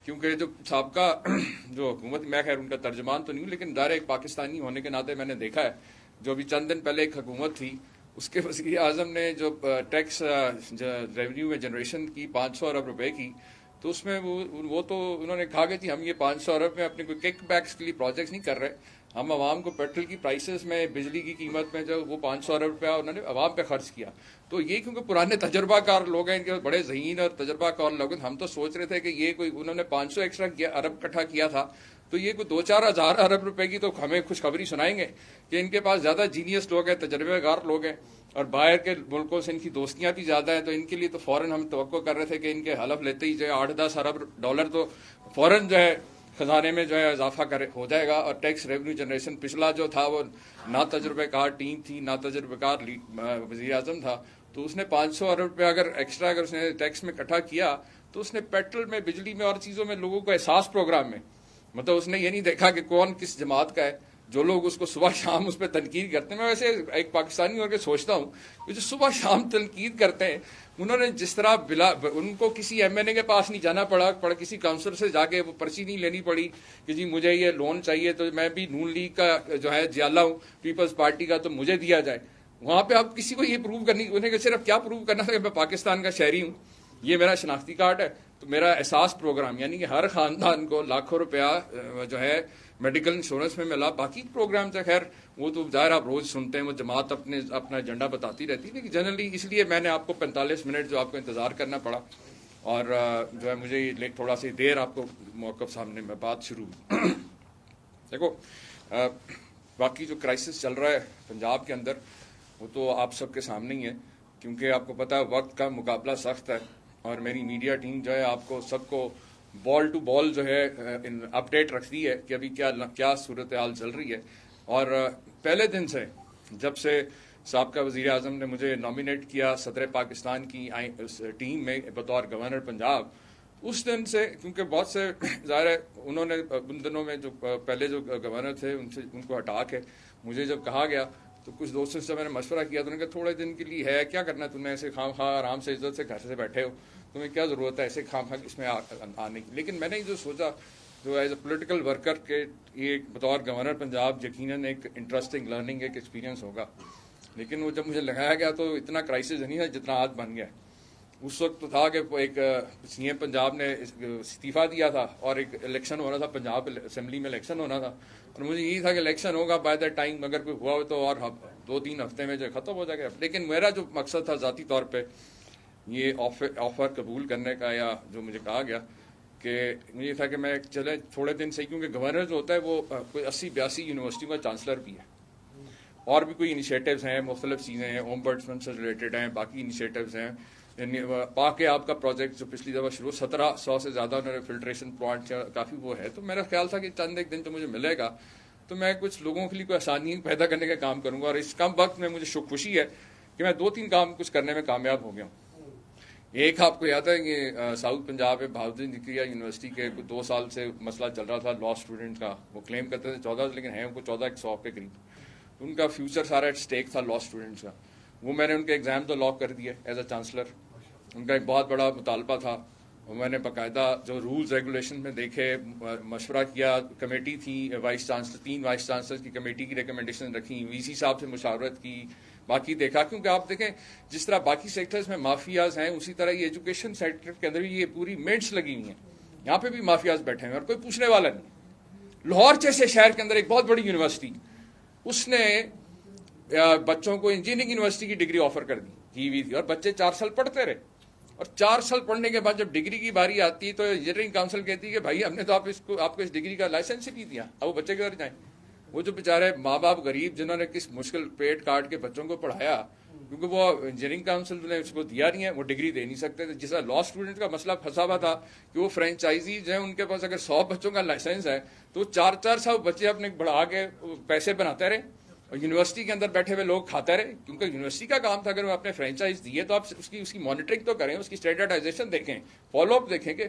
کیونکہ جو سابقہ جو حکومت، میں خیر ان کا ترجمان تو نہیں ہوں، لیکن ظاہر ایک پاکستانی ہونے کے ناطے میں نے دیکھا ہے جو ابھی چند دن پہلے ایک حکومت تھی، اس کے وزیر اعظم نے جو ٹیکس ریونیو میں جنریشن کی 500 ارب روپے کی، تو اس میں وہ تو انہوں نے کہا کہ جی ہم یہ 500 ارب میں اپنے کوئی کک بیکس کے لیے پروجیکٹس نہیں کر رہے، ہم عوام کو پیٹرول کی پرائسز میں، بجلی کی قیمت میں جو وہ 500 ارب روپیہ انہوں نے عوام پہ خرچ کیا. تو یہ کیونکہ پرانے تجربہ کار لوگ ہیں، ان کے بڑے ذہین اور تجربہ کار لوگ ہیں، ہم تو سوچ رہے تھے کہ یہ کوئی انہوں نے 500 ایکسٹرا ارب اکٹھا کیا تھا تو یہ کوئی 2-4 ہزار ارب روپے کی تو ہمیں خوشخبری سنائیں گے کہ ان کے پاس زیادہ جینیس لوگ ہیں، تجربہ کار لوگ ہیں، اور باہر کے ملکوں سے ان کی دوستیاں بھی زیادہ ہیں. تو ان کے لیے تو فوراً ہم توقع کر رہے تھے کہ ان کے حلف لیتے ہی جو ہے 8-10 ارب ڈالر تو فوراً جو ہے خزانے میں جو ہے اضافہ ہو جائے گا. اور ٹیکس ریونیو جنریشن پچھلا جو تھا وہ نہ تجربہ کار ٹیم تھی، نہ تجربہ کار وزیر اعظم تھا، تو اس نے 500 ارب روپے اگر ایکسٹرا اگر اس نے ٹیکس میں اکٹھا کیا تو اس نے پیٹرول میں، بجلی میں اور چیزوں میں لوگوں کو احساس پروگرام میں، مطلب اس نے یہ نہیں دیکھا کہ کون کس جماعت کا ہے. جو لوگ اس کو صبح شام اس پہ تنقید کرتے ہیں، میں ویسے ایک پاکستانی ہو کے سوچتا ہوں کہ جو صبح شام تنقید کرتے ہیں، انہوں نے جس طرح ان کو کسی ایم این اے کے پاس نہیں جانا پڑا، کسی کاؤنسلر سے جا کے وہ پرچی نہیں لینی پڑی کہ جی مجھے یہ لون چاہیے تو میں بھی نون لیگ کا جو ہے جیالہ ہوں، پیپلز پارٹی کا، تو مجھے دیا جائے. وہاں پہ آپ کسی کو یہ پروو کرنی، انہیں کہ صرف کیا پروو کرنا تھا کہ میں پاکستان کا شہری ہوں، یہ میرا شناختی کارڈ ہے. تو میرا احساس پروگرام یعنی کہ ہر خاندان کو لاکھوں روپیہ جو ہے میڈیکل انشورنس میں ملا. باقی پروگرام سے خیر وہ تو ظاہر آپ روز سنتے ہیں، وہ جماعت اپنا ایجنڈا بتاتی رہتی ہے، لیکن جنرلی اس لیے میں نے آپ کو 45 منٹ جو آپ کو انتظار کرنا پڑا، اور جو ہے مجھے تھوڑا سی دیر آپ کو موقف سامنے میں بات شروع ہوئی. دیکھو باقی جو کرائسس چل رہا ہے پنجاب کے اندر وہ تو آپ سب کے سامنے ہی ہے، کیونکہ آپ کو پتہ ہے وقت کا مقابلہ سخت ہے، اور میری میڈیا ٹیم جو ہے آپ کو سب کو بال ٹو بال جو ہے اپڈیٹ رکھتی ہے کہ ابھی کیا صورتحال چل رہی ہے. اور پہلے دن سے جب سے سابقہ وزیر اعظم نے مجھے نامینیٹ کیا صدر پاکستان کی ٹیم میں بطور گورنر پنجاب، اس دن سے کیونکہ بہت سے ظاہر ہے انہوں نے ان دنوں میں جو پہلے جو گورنر تھے ان کو ہٹا کے مجھے جب کہا گیا تو کچھ دوستوں سے میں نے مشورہ کیا تو انہوں نے کہا تھوڑے دن کے لیے ہے، کیا کرنا تم نے، ایسے خام خواہ آرام سے عزت سے گھر سے بیٹھے ہو، تمہیں کیا ضرورت ہے ایسے خام خواہ اس میں آنے کی. لیکن میں نے جو سوچا جو ایز اے پولیٹیکل ورکر کے یہ بطور گورنر پنجاب یقیناً ایک انٹرسٹنگ لرننگ ایک ایکسپیرینس ہوگا، لیکن وہ جب مجھے لگایا گیا تو اتنا کرائسس نہیں ہے جتنا آج بن گیا. اس وقت تو تھا کہ ایک سی ایم پنجاب نے استعفیٰ دیا تھا اور ایک الیکشن ہونا تھا، پنجاب اسمبلی میں الیکشن ہونا تھا، اور مجھے یہی تھا کہ الیکشن ہوگا بائی دا ٹائم اگر کوئی ہوا ہو تو اور 2-3 ہفتے میں جو ختم ہو جائے گا. لیکن میرا جو مقصد تھا ذاتی طور پہ یہ آفر قبول کرنے کا، یا جو مجھے کہا گیا کہ مجھے تھا کہ میں چلے تھوڑے دن سے، کیونکہ گورنر جو ہوتا ہے وہ کوئی 80-82 یونیورسٹیوں کا چانسلر بھی ہے، اور بھی کوئی انیشیٹوز ہیں، مختلف چیزیں ہیں، اومبڈسمن سے ریلیٹڈ ہیں، باقی انیشیٹوز ہیں. پاک آپ کا پروجیکٹ جو پچھلی دفعہ شروع 1700 سے زیادہ انہوں نے فلٹریشن پلانٹ کافی وہ ہے. تو میرا خیال تھا کہ چند ایک دن تو مجھے ملے گا تو میں کچھ لوگوں کے لیے کوئی آسانی پیدا کرنے کا کام کروں گا، اور اس کم وقت میں مجھے خوشی ہے کہ میں 2-3 کام کچھ کرنے میں کامیاب ہو گیا ہوں. ایک آپ کو یاد ہے کہ ساؤتھ پنجاب میں بہادر ذکریہ یونیورسٹی کے 2 سال سے مسئلہ چل رہا تھا لا اسٹوڈنٹ کا، وہ کلیم کرتے تھے 14 لیکن ہیں ان کو 1400 کے قریب، ان کا فیوچر سارا ایٹ اسٹیک تھا لا اسٹوڈنٹس کا. وہ میں نے ان کے ایگزام تو لاک کر دیا ایز اے چانسلر. ان کا ایک بہت بڑا مطالبہ تھا، میں نے باقاعدہ جو رولز ریگولیشن میں دیکھے، مشورہ کیا، کمیٹی تھی وائس چانسلر، 3 وائس چانسلر کی کمیٹی کی ریکمنڈیشن رکھی، وی سی صاحب سے مشاورت کی، باقی دیکھا. کیونکہ آپ دیکھیں جس طرح باقی سیکٹرز میں مافیاز ہیں اسی طرح یہ ایجوکیشن سیکٹر کے اندر بھی یہ پوری مینٹس لگی ہوئی ہیں، یہاں پہ بھی مافیاز بیٹھے ہیں اور کوئی پوچھنے والا نہیں. لاہور جیسے شہر کے اندر ایک بہت بڑی یونیورسٹی، اس نے بچوں کو انجینئرنگ یونیورسٹی کی ڈگری آفر کر دی ہوئی تھی، اور بچے 4 سال پڑھتے رہے، اور 4 سال پڑھنے کے بعد جب ڈگری کی باری آتی تو انجینئرنگ کاؤنسل کہتی ہے کہ بھائی ہم نے تو آپ کو اس ڈگری کا لائسنس ہی نہیں دیا، اب وہ بچے کدھر جائیں. وہ جو بیچارے ماں باپ غریب جنہوں نے کس مشکل پیٹ کاٹ کے بچوں کو پڑھایا، کیونکہ وہ انجینئرنگ کاؤنسل نے اس کو دیا نہیں ہے، وہ ڈگری دے نہیں سکتے تھے. جس طرح لا اسٹوڈنٹ کا مسئلہ پھنسا ہوا تھا کہ وہ فرینچائزیز ہیں، ان کے پاس اگر 100 بچوں کا لائسنس ہے تو 400 بچے اپنے بڑھا کے پیسے بناتے رہے، اور یونیورسٹی کے اندر بیٹھے ہوئے لوگ کھاتے رہے. کیونکہ یونیورسٹی کا کام تھا اگر وہ اپنے فرینچائز دیے تو آپ اس کی مانیٹرنگ تو کریں، اس کی اسٹینڈرڈائزیشن دیکھیں، فالو اپ دیکھیں کہ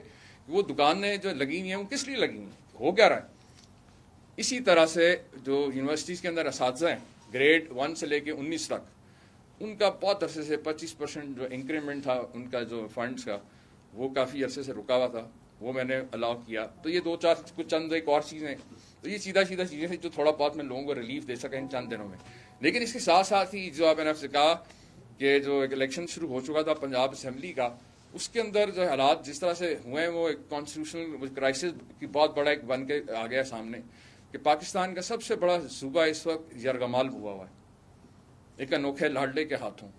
وہ دکانیں جو لگی ہوئی ہیں وہ کس لیے لگی ہوئی ہیں، ہو کیا رہا ہے. اسی طرح سے جو یونیورسٹیز کے اندر اساتذہ ہیں گریڈ 1 سے لے کے 19 تک، ان کا بہت عرصے سے 25% جو انکریمنٹ تھا ان کا جو فنڈز کا وہ کافی عرصے سے رکا ہوا تھا. وہ میں نے الاؤ کیا. تو یہ دو چار کچھ چند ایک اور چیزیں, تو یہ سیدھا چیزیں تھیں جو تھوڑا بہت میں لوگوں کو ریلیف دے سکا ان چند دنوں میں. لیکن اس کے ساتھ ساتھ ہی جو میں نے آپ سے کہا کہ جو ایک الیکشن شروع ہو چکا تھا پنجاب اسمبلی کا, اس کے اندر جو حالات جس طرح سے ہوئے ہیں وہ ایک کانسٹیٹیوشنل کرائسس کی بہت بڑا ایک بن کے آ گیا سامنے کہ پاکستان کا سب سے بڑا صوبہ اس وقت یرغمال ہوا ہے ایک انوکھے لاڈلے کے ہاتھوں.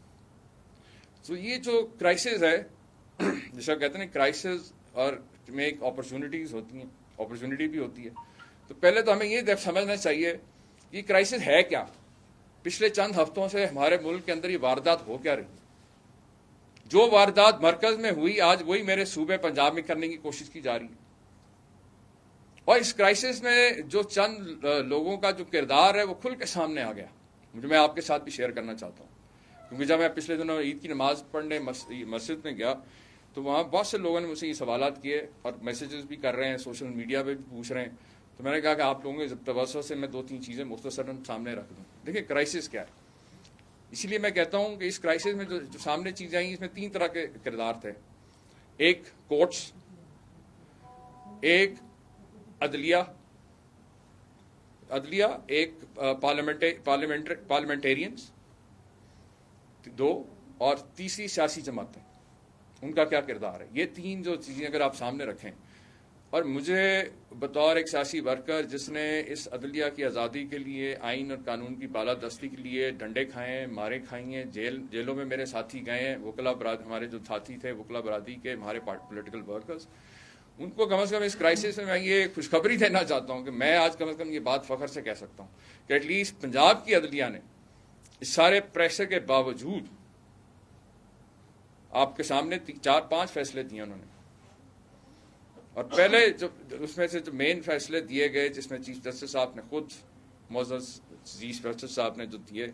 تو یہ جو کرائسس ہے جیسا کہتے ہیں کرائسس اور میں ایک اپرچونٹیز ہوتی ہیں, اپرچونٹی بھی ہوتی ہے. تو پہلے تو ہمیں یہ سمجھنا چاہیے کہ کرائسس ہے کیا. پچھلے چند ہفتوں سے ہمارے ملک کے اندر یہ واردات ہو کیا رہی, جو واردات مرکز میں ہوئی آج وہی میرے صوبے پنجاب میں کرنے کی کوشش کی جا رہی ہے. اور اس کرائسس میں جو چند لوگوں کا جو کردار ہے وہ کھل کے سامنے آ گیا. مجھے میں آپ کے ساتھ بھی شیئر کرنا چاہتا ہوں کیونکہ جب میں پچھلے دنوں عید کی نماز پڑھنے مسجد میں گیا تو وہاں بہت سے لوگوں نے مجھ سے یہ سوالات کیے اور میسیجز بھی کر رہے ہیں, سوشل میڈیا پہ بھی پوچھ رہے ہیں. تو میں نے کہا کہ آپ لوگوں کے توسط سے میں 2-3 چیزیں مختصراً سامنے رکھ دوں. دیکھیں کرائسس کیا ہے, اسی لیے میں کہتا ہوں کہ اس کرائسس میں جو سامنے چیزیں آئیں اس میں 3 طرح کے کردار تھے. ایک کورٹس, ایک عدلیہ, ایک پارلیمنٹیرینز 2 اور تیسری سیاسی جماعتیں, ان کا کیا کردار ہے. یہ 3 جو چیزیں اگر آپ سامنے رکھیں, اور مجھے بطور ایک سیاسی ورکر جس نے اس عدلیہ کی آزادی کے لیے آئین اور قانون کی بالادستی کے لیے ڈنڈے کھائے ہیں, مارے کھائی ہیں, جیلوں میں میرے ساتھی گئے ہیں, وکلا برادری ہمارے جو ساتھی تھے وکلا برادری کے ہمارے پولیٹیکل ورکرز, ان کو کم از کم اس کرائسس میں یہ خوشخبری دینا چاہتا ہوں کہ میں آج کم از کم یہ بات فخر سے کہہ سکتا ہوں کہ ایٹ لیسٹ پنجاب کی عدلیہ نے اس سارے پریشر کے باوجود آپ کے سامنے 4-5 فیصلے دیے انہوں نے. اور پہلے جو اس میں سے جو مین فیصلے دیے گئے جس میں چیف جسٹس صاحب نے خود معزز چیف جسٹس صاحب نے جو دیے,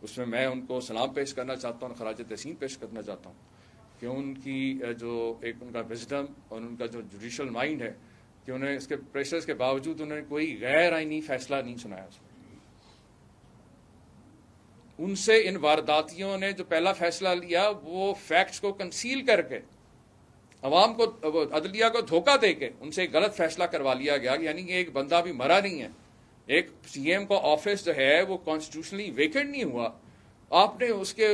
اس میں ان کو سلام پیش کرنا چاہتا ہوں, خراج تحسین پیش کرنا چاہتا ہوں کہ ان کی جو ایک ان کا وزڈم اور ان کا جو جوڈیشل مائنڈ ہے کہ انہیں اس کے پریشرز کے باوجود انہوں نے کوئی غیر آئینی فیصلہ نہیں سنایا. ان سے ان وارداتیوں نے جو پہلا فیصلہ لیا وہ فیکٹس کو کنسیل کر کے عوام کو عدلیہ کو دھوکہ دے کے ان سے ایک غلط فیصلہ کروا لیا گیا, یعنی کہ ایک بندہ بھی مرا نہیں ہے, ایک سی ایم کا آفس جو ہے وہ کانسٹیٹیوشنلی ویکینٹ نہیں ہوا, آپ نے اس کے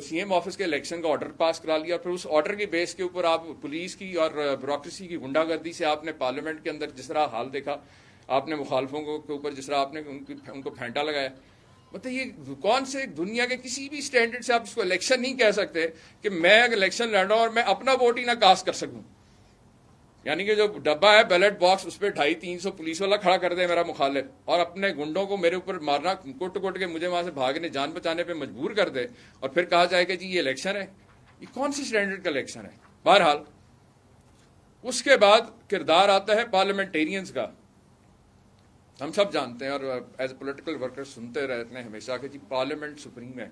سی ایم آفس کے الیکشن کا آرڈر پاس کرا لیا, پھر اس آرڈر کے بیس کے اوپر آپ پولیس کی اور بیوروکریسی کی غنڈہ گردی سے آپ نے پارلیمنٹ کے اندر جس طرح حال دیکھا, آپ نے مخالفوں کے اوپر جس طرح آپ نے ان کو پھینٹا لگایا. مطلب یہ کون سے دنیا کے کسی بھی اسٹینڈرڈ سے آپ اس کو الیکشن نہیں کہہ سکتے کہ میں اگر الیکشن لڑ رہا ہوں اور میں اپنا ووٹ ہی نہ کاسٹ کر سکوں. یعنی کہ جو ڈبہ ہے بیلٹ باکس اس پہ 250-300 پولیس والا کھڑا کر دے میرا مخالف, اور اپنے گنڈوں کو میرے اوپر مارنا کوٹ کے مجھے وہاں سے بھاگنے جان بچانے پہ مجبور کر دے, اور پھر کہا جائے کہ جی یہ الیکشن ہے. یہ کون سی اسٹینڈرڈ کا الیکشن ہے. بہرحال اس کے بعد کردار آتا ہے پارلیمنٹیرینز کا. ہم سب جانتے ہیں اور ایز اے پولیٹیکل ورکر سنتے رہتے ہیں ہمیشہ کہ جی پارلیمنٹ سپریم ہے,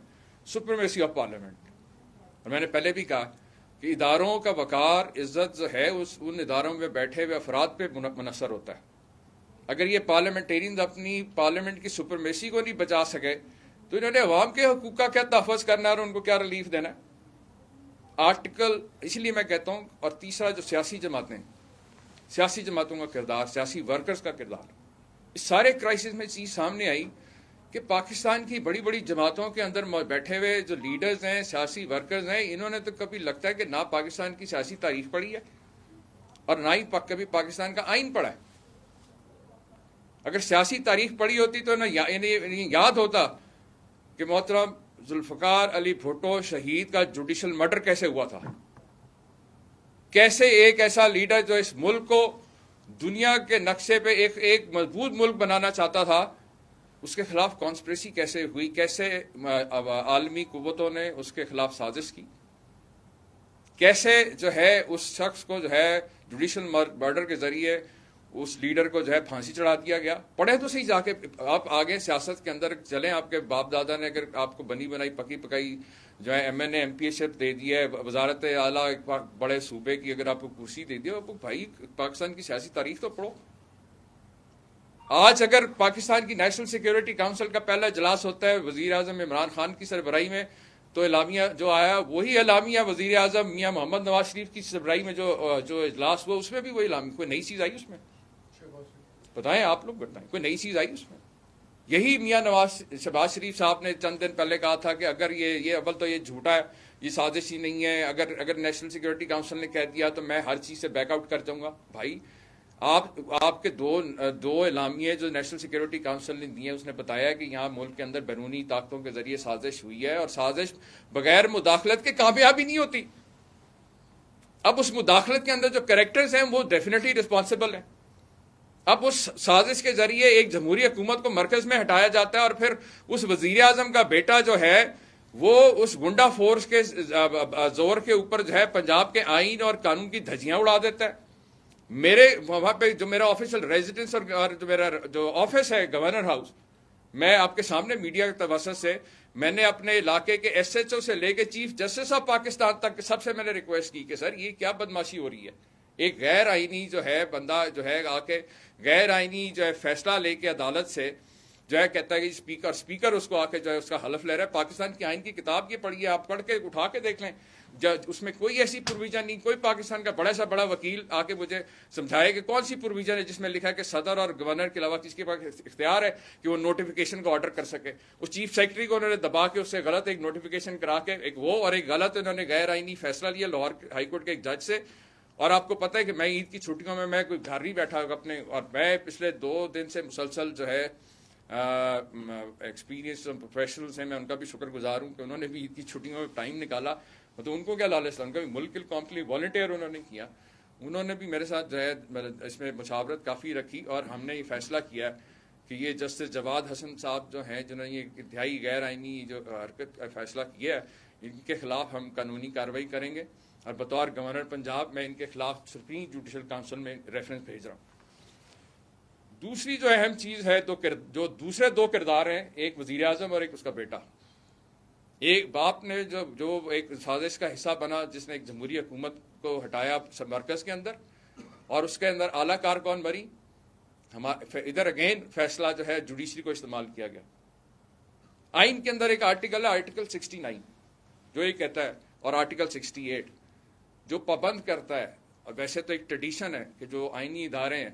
سپریمیسی آف پارلیمنٹ. اور میں نے پہلے بھی کہا کہ اداروں کا وقار عزت جو ہے ان اداروں میں بیٹھے ہوئے افراد پہ منحصر ہوتا ہے. اگر یہ پارلیمنٹیرینز اپنی پارلیمنٹ کی سپریمیسی کو نہیں بچا سکے تو انہوں نے عوام کے حقوق کا کیا تحفظ کرنا ہے اور ان کو کیا ریلیف دینا ہے. آرٹیکل, اس لیے میں کہتا ہوں. اور تیسرا جو سیاسی جماعتیں, سیاسی جماعتوں کا کردار, سیاسی ورکرز کا کردار, اس سارے کرائسس میں چیز سامنے آئی کہ پاکستان کی بڑی بڑی جماعتوں کے اندر بیٹھے ہوئے جو لیڈرز ہیں, سیاسی ورکرز ہیں, انہوں نے تو کبھی لگتا ہے کہ نہ پاکستان کی سیاسی تاریخ پڑھی ہے اور نہ ہی کبھی پاکستان کا آئین پڑھا ہے. اگر سیاسی تاریخ پڑھی ہوتی تو یاد ہوتا کہ محترم ذوالفقار علی بھٹو شہید کا جوڈیشل مرڈر کیسے ہوا تھا, کیسے ایک ایسا لیڈر جو اس ملک کو دنیا کے نقشے پہ ایک مضبوط ملک بنانا چاہتا تھا, اس کے خلاف کانسپریسی کیسے ہوئی, کیسے عالمی قوتوں نے اس کے خلاف سازش کی, کیسے جو ہے اس شخص کو جو ہے جوڈیشل مرڈر کے ذریعے اس لیڈر کو جو ہے پھانسی چڑھا دیا گیا. پڑھے تو صحیح جا کے, آپ آگے سیاست کے اندر چلیں, آپ کے باپ دادا نے اگر آپ کو بنی بنائی پکی پکائی جو ہے M N A M P A ship دے دی ہے, وزارت اعلیٰ ایک بڑے صوبے کی اگر آپ کو کرسی دے دی, بھائی پاکستان کی سیاسی تاریخ تو پڑھو. آج اگر پاکستان کی نیشنل سیکیورٹی کونسل کا پہلا اجلاس ہوتا ہے وزیر اعظم عمران خان کی سربراہی میں, تو اعلامیہ جو آیا وہی اعلامیہ وزیر اعظم میاں محمد نواز شریف کی سربراہی میں جو اجلاس ہوا اس میں بھی وہی اعلامیہ. کوئی نئی چیز آئی اس میں؟ بتائیں آپ لوگ، بتائیں کوئی نئی چیز آئی اس میں؟ یہی میاں شہباز شریف صاحب نے چند دن پہلے کہا تھا کہ اگر یہ اول تو یہ جھوٹا ہے، یہ سازش ہی نہیں ہے، اگر نیشنل سیکورٹی کاؤنسل نے کہہ دیا تو میں ہر چیز سے بیک آؤٹ کر جاؤں گا. بھائی آپ کے دو اعلامیے جو نیشنل سیکورٹی کاؤنسل نے دیے، اس نے بتایا کہ یہاں ملک کے اندر بیرونی طاقتوں کے ذریعے سازش ہوئی ہے، اور سازش بغیر مداخلت کے کامیابی نہیں ہوتی. اب اس مداخلت کے اندر جو کریکٹرز ہیں وہ ڈیفینیٹلی رسپانسبل ہیں. اب اس سازش کے ذریعے ایک جمہوری حکومت کو مرکز میں ہٹایا جاتا ہے، اور پھر اس وزیر اعظم کا بیٹا جو ہے وہ اس گنڈا فورس کے زور کے اوپر جو ہے پنجاب کے آئین اور قانون کی دھجیاں اڑا دیتا ہے. میرے وہاں پہ جو میرا آفیشل ریزیڈنس اور جو میرا جو آفس ہے گورنر ہاؤس، میں آپ کے سامنے میڈیا کے توسط سے میں نے اپنے علاقے کے ایس ایچ او سے لے کے چیف جسٹس آف پاکستان تک سب سے میں نے ریکویسٹ کی کہ سر یہ کیا بدماشی ہو رہی ہے. ایک غیر آئینی جو ہے بندہ جو ہے آ کے غیر آئینی جو ہے فیصلہ لے کے عدالت سے جو ہے کہتا ہے کہ اسپیکر اس کو آ کے جو ہے اس کا حلف لے رہا ہے. پاکستان کی آئین کی کتاب یہ پڑھیے آپ، پڑھ کے اٹھا کے دیکھ لیں، اس میں کوئی ایسی پروویژن نہیں. کوئی پاکستان کا بڑا سا بڑا وکیل آ کے مجھے سمجھائے کہ کون سی پروویژن ہے جس میں لکھا ہے کہ صدر اور گورنر کے علاوہ کسی کے پاس اختیار ہے کہ وہ نوٹیفیکیشن کو آرڈر کر سکے. اس چیف سیکرٹری کو انہوں نے دبا کے اس سے غلط ایک نوٹیفیکیشن کرا کے ایک وہ اور ایک غلط انہوں نے غیر آئینی فیصلہ لیا لاہور ہائی کورٹ کے ایک جج سے. اور آپ کو پتہ ہے کہ میں عید کی چھٹیوں میں کوئی گھر نہیں بیٹھا اپنے، اور میں پچھلے 2 دن سے مسلسل جو ہے ایکسپیرینس پروفیشنلز ہیں، میں ان کا بھی شکر گزار ہوں کہ انہوں نے بھی عید کی چھٹیوں میں ٹائم نکالا. تو ان کو کیا لالچ تھا، ان کا بھی ملک کے کمپلی والنٹیئر انہوں نے کیا. انہوں نے بھی میرے ساتھ جو ہے اس میں مشاورت کافی رکھی، اور ہم نے یہ فیصلہ کیا کہ یہ جسٹس جواد حسن صاحب جو ہیں جنہوں نے یہ انتہائی غیر آئینی جو حرکت کا فیصلہ کیا ہے، ان کے خلاف ہم قانونی کارروائی کریں گے. اور بطور گورنر پنجاب میں ان کے خلاف سپریم جوڈیشل کاؤنسل میں ریفرنس بھیج رہا ہوں. دوسری جو اہم چیز ہے جو دوسرے 2 کردار ہیں، ایک وزیر اعظم اور ایک اس کا بیٹا. ایک باپ نے جو ایک سازش کا حصہ بنا، جس نے ایک جمہوری حکومت کو ہٹایا مرکز کے اندر، اور اس کے اندر اعلیٰ کار کون بری؟ ادھر اگین فیصلہ جو ہے جوڈیشری کو استعمال کیا گیا. آئین کے اندر ایک آرٹیکل ہے، آرٹیکل 69، جو یہ کہتا ہے، اور آرٹیکل 68 جو پابند کرتا ہے. اور ویسے تو ایک ٹریڈیشن ہے کہ جو آئینی ادارے ہیں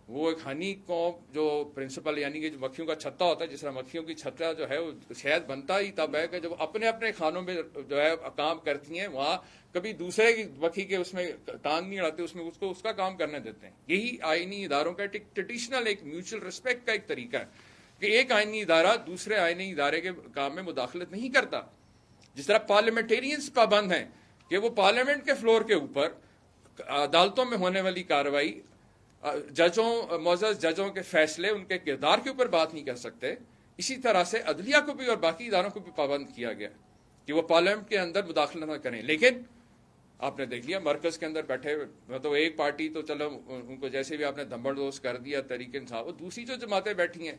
وہ ایک ہنی کوم جو پرنسپل، یعنی کہ جو مکھیوں کا چھتا ہوتا ہے، جس طرح مکھیوں کی چھتا جو ہے وہ شہد بنتا ہی تب ہے کہ جب اپنے اپنے خانوں میں جو ہے کام کرتی ہیں، وہاں کبھی دوسرے کی مکھی کے اس میں ٹانگ نہیں اڑاتے، اس میں اس کا کام کرنے دیتے ہیں. یہی آئینی اداروں کا ٹریڈیشنل ایک میوچل ریسپیکٹ کا ایک طریقہ ہے کہ ایک آئینی ادارہ دوسرے آئینی ادارے کے کام میں مداخلت نہیں کرتا. جس طرح پارلیمنٹیرینز پابند ہیں کہ وہ پارلیمنٹ کے فلور کے اوپر عدالتوں میں ہونے والی کارروائی، معزز ججوں کے فیصلے، ان کے کردار کے اوپر بات نہیں کر سکتے. اسی طرح سے عدلیہ کو بھی اور باقی اداروں کو بھی پابند کیا گیا کہ وہ پارلیمنٹ کے اندر مداخلت نہ کریں. لیکن آپ نے دیکھ لیا مرکز کے اندر بیٹھے تو ایک پارٹی تو چلو ان کو جیسے بھی آپ نے دھمبڑ دوز کر دیا تحریک انصاف، وہ دوسری جو جماعتیں بیٹھی ہیں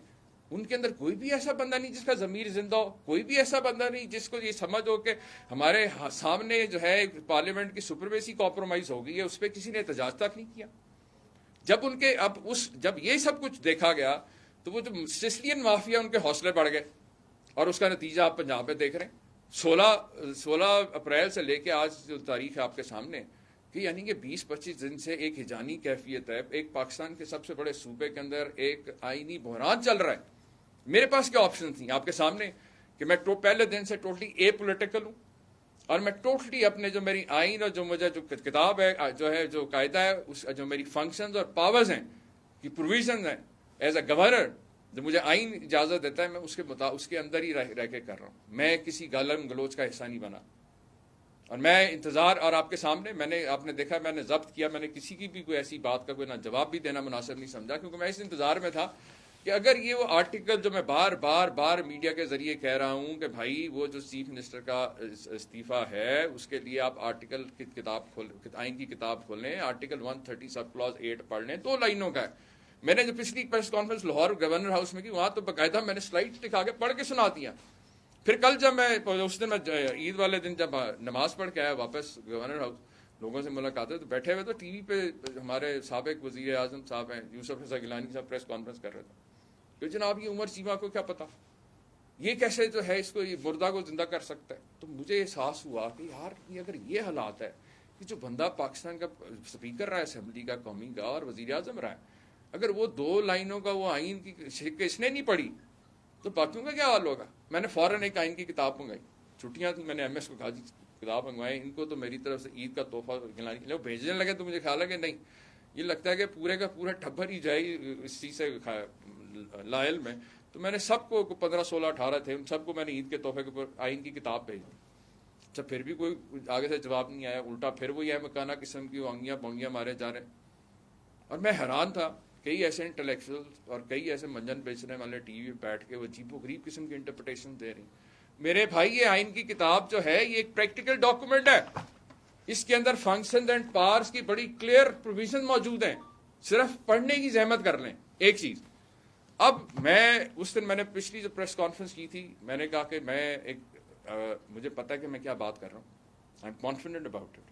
ان کے اندر کوئی بھی ایسا بندہ نہیں جس کا ضمیر زندہ ہو، کوئی بھی ایسا بندہ نہیں جس کو یہ سمجھ ہو کہ ہمارے سامنے جو ہے پارلیمنٹ کی سپرمیسی کمپرومائز ہو گئی ہے. اس پہ کسی نے احتجاج تک نہیں کیا. جب یہ سب کچھ دیکھا گیا تو وہ جو سسلین مافیا ان کے حوصلے بڑھ گئے، اور اس کا نتیجہ آپ پنجاب میں دیکھ رہے ہیں. 16 اپریل سے لے کے آج جو تاریخ ہے آپ کے سامنے، کہ یعنی کہ 20-25 دن سے ایک ہجانی کیفیت ہے. ایک پاکستان کے سب سے بڑے صوبے کے اندر ایک آئینی بحران چل رہا ہے. میرے پاس کیا آپشن تھیں آپ کے سامنے کہ میں پہلے دن سے ٹوٹلی اے پولیٹیکل ہوں، اور میں ٹوٹلی اپنے جو میری آئین اور جو مجھے جو کتاب ہے جو قاعدہ ہے، جو میری فنکشنز اور پاورز ہیں کی پروویژنز ہیں ایز اے گورنر، جو مجھے آئین اجازت دیتا ہے، میں اس کے اندر ہی رہ کے کر رہا ہوں. میں کسی گالم گلوچ کا حصہ نہیں بنا. اور میں انتظار، اور آپ کے سامنے آپ نے دیکھا میں نے ضبط کیا، میں نے کسی کی بھی کوئی ایسی بات کا کوئی نہ جواب بھی دینا مناسب نہیں سمجھا، کیونکہ میں اس انتظار میں تھا کہ اگر یہ وہ آرٹیکل جو میں بار میڈیا کے ذریعے کہہ رہا ہوں کہ بھائی وہ جو چیف منسٹر کا استعفیٰ ہے اس کے لیے آپ آرٹیکل کی آئین کی کتاب کھول لیں، آرٹیکل 130 سب کلاز 8 پڑھ لیں، 2 لائنوں کا ہے. میں نے جو پچھلی press conference Lahore governor house میں کی، وہاں تو باقاعدہ میں نے سلائڈ دکھا کے پڑھ کے سنا دیا. پھر کل جب میں اس دن عید والے دن جب نماز پڑھ کے آیا واپس گورنر ہاؤس، لوگوں سے ملاقات ہے تو بیٹھے ہوئے تو ٹی وی پہ ہمارے سابق وزیر اعظم صاحب ہیں یوسف رضا گیلانی صاحب پریس کانفرنس کر رہے تھے کہ جناب یہ عمر چیمہ کو کیا پتا، یہ کیسے جو ہے اس کو یہ مردہ کو زندہ کر سکتا ہے. تو مجھے احساس ہوا کہ یار یہ اگر یہ حالات ہے کہ جو بندہ پاکستان کا اسپیکر رہا ہے اسمبلی کا قومی کا اور وزیر اعظم رہا ہے، اگر وہ 2 لائنوں کا وہ آئین کی اس نے نہیں پڑھی تو باقیوں کا کیا حال ہوگا. میں نے فوراً ایک آئین کی کتاب منگائی، چھٹیاں تھیں، میں نے ایم ایس کو کہا جی کتاب منگوائیں، ان کو تو میری طرف سے عید کا تحفہ کھلانے کے لیے بھیجنے لگے. تو مجھے خیال ہے کہ نہیں، یہ لگتا ہے کہ پورے کا پورا ٹبر ہی جائے اس چیز سے لائل میں. تو میں نے سب کو 15 16 18 تھے، ان سب کو میں نے عید کے تحفے کے اوپر آئین کی کتاب بھیج دی. اچھا پھر بھی کوئی آگے سے جواب نہیں آیا، الٹا پھر وہ یہ مکانہ قسم کی وانگیاں بونگیاں مارے جا رہے ہیں. اور میں حیران تھا، کئی ایسے انٹلیکچوئل اور کئی ایسے منجن بیچنے والے ٹی وی پہ بیٹھ کے وہ عجیب و غریب قسم کی انٹرپریٹیشن دے رہی. میرے بھائی یہ آئین کی کتاب جو ہے یہ ایک پریکٹیکل ڈاکومنٹ ہے، اس کے اندر فنکشن اینڈ پاورز کی بڑی کلیئر پروویژن موجود ہیں، صرف پڑھنے کی زحمت کر لیں. ایک چیز، اب میں اس دن میں نے پچھلی جو پریس کانفرنس کی تھی، میں نے کہا کہ میں ایک مجھے پتا ہے کہ میں کیا بات کر رہا ہوں، I am confident about it,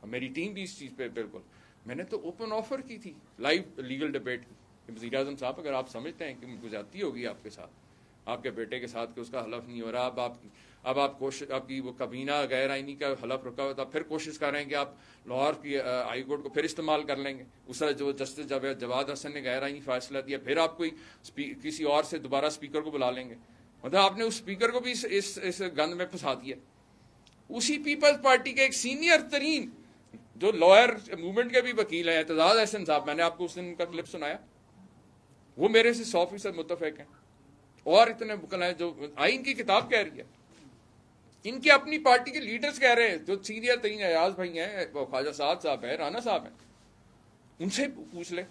اور میری ٹیم بھی اس چیز پہ بالکل. میں نے تو اوپن آفر کی تھی لائیو لیگل ڈبیٹ کی کہ وزیر اعظم صاحب اگر آپ سمجھتے ہیں کہ گزارتی ہوگی آپ کے ساتھ، آپ کے بیٹے کے ساتھ کہ اس کا حلف نہیں ہو رہا، اب آپ کوشش، آپ کی وہ کابینہ غیر آئینی کا حلف رکا ہوا تھا، پھر کوشش کر رہے ہیں کہ آپ لاہور کی ہائی کورٹ کو پھر استعمال کر لیں گے. اس طرح جو جسٹس جواد حسن نے غیر آئینی فیصلہ دیا، پھر آپ کوئی کسی اور سے دوبارہ اسپیکر کو بلا لیں گے. مطلب آپ نے اس اسپیکر کو بھی اس گند میں پھنسا دیا. اسی پیپلز پارٹی کے ایک سینئر ترین جو لوئر موومنٹ کے بھی وکیل ہیں، اعتزاز احسن صاحب، میں نے آپ کو اس دن کا کلپ سنایا، وہ میرے سے 100% متفق ہیں. اور اتنے بکل ہیں جو آئین کی کتاب کہہ رہی ہے، ان کے اپنی پارٹی کے لیڈرز کہہ رہے ہیں، جو سینئر ترین ایاز بھائی ہیں، خواجہ سعد صاحب ہیں، رانا صاحب ہیں، ان سے پوچھ لیں.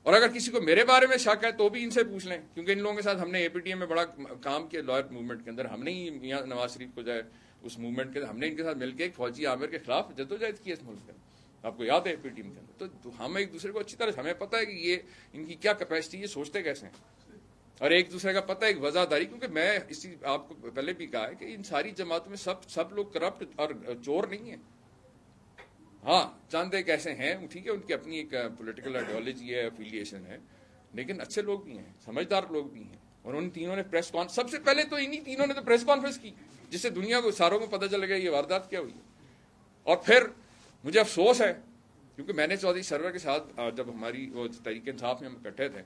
اور اگر کسی کو میرے بارے میں شک ہے تو بھی ان سے پوچھ لیں، کیونکہ ان لوگوں کے ساتھ ہم نے اے پی ٹی ایم میں بڑا کام کیا لوئر موومنٹ کے اندر. ہم نے ہی میاں نواز شریف کو جائے اس موومنٹ کے، ہم نے ان کے ساتھ مل کے ایک فوجی عامر کے خلاف جدوجہد کی اس ملک میں، آپ کو یاد ہے اے پی ٹی ایم کے اندر. تو ہم ایک دوسرے کو اچھی طرح، ہمیں پتہ ہے کہ یہ ان کی کیا کیپیسٹی ہے، سوچتے کیسے ہیں، اور ایک دوسرے کا پتہ ہے ایک وزاداری. کیونکہ میں اسی آپ کو پہلے بھی کہا ہے کہ ان ساری جماعتوں میں سب لوگ کرپٹ اور چور نہیں ہیں. ہاں چند ایک ایسے ہیں، ٹھیک ہے، ان کی اپنی ایک پولیٹیکل آئیڈیالوجی ہے، افیلیشن ہے، لیکن اچھے لوگ بھی ہیں، سمجھدار لوگ بھی ہیں. اور ان تینوں نے پریس کانفرنس، سب سے پہلے تو انہی تینوں نے تو پریس کانفرنس کی، جس سے دنیا کو ساروں کو پتہ چل گیا یہ واردات کیا ہوئی ہے. اور پھر مجھے افسوس ہے، کیونکہ میں نے چودھری سرور کے ساتھ جب ہماری وہ تحریک انصاف میں ہم اکٹھے تھے،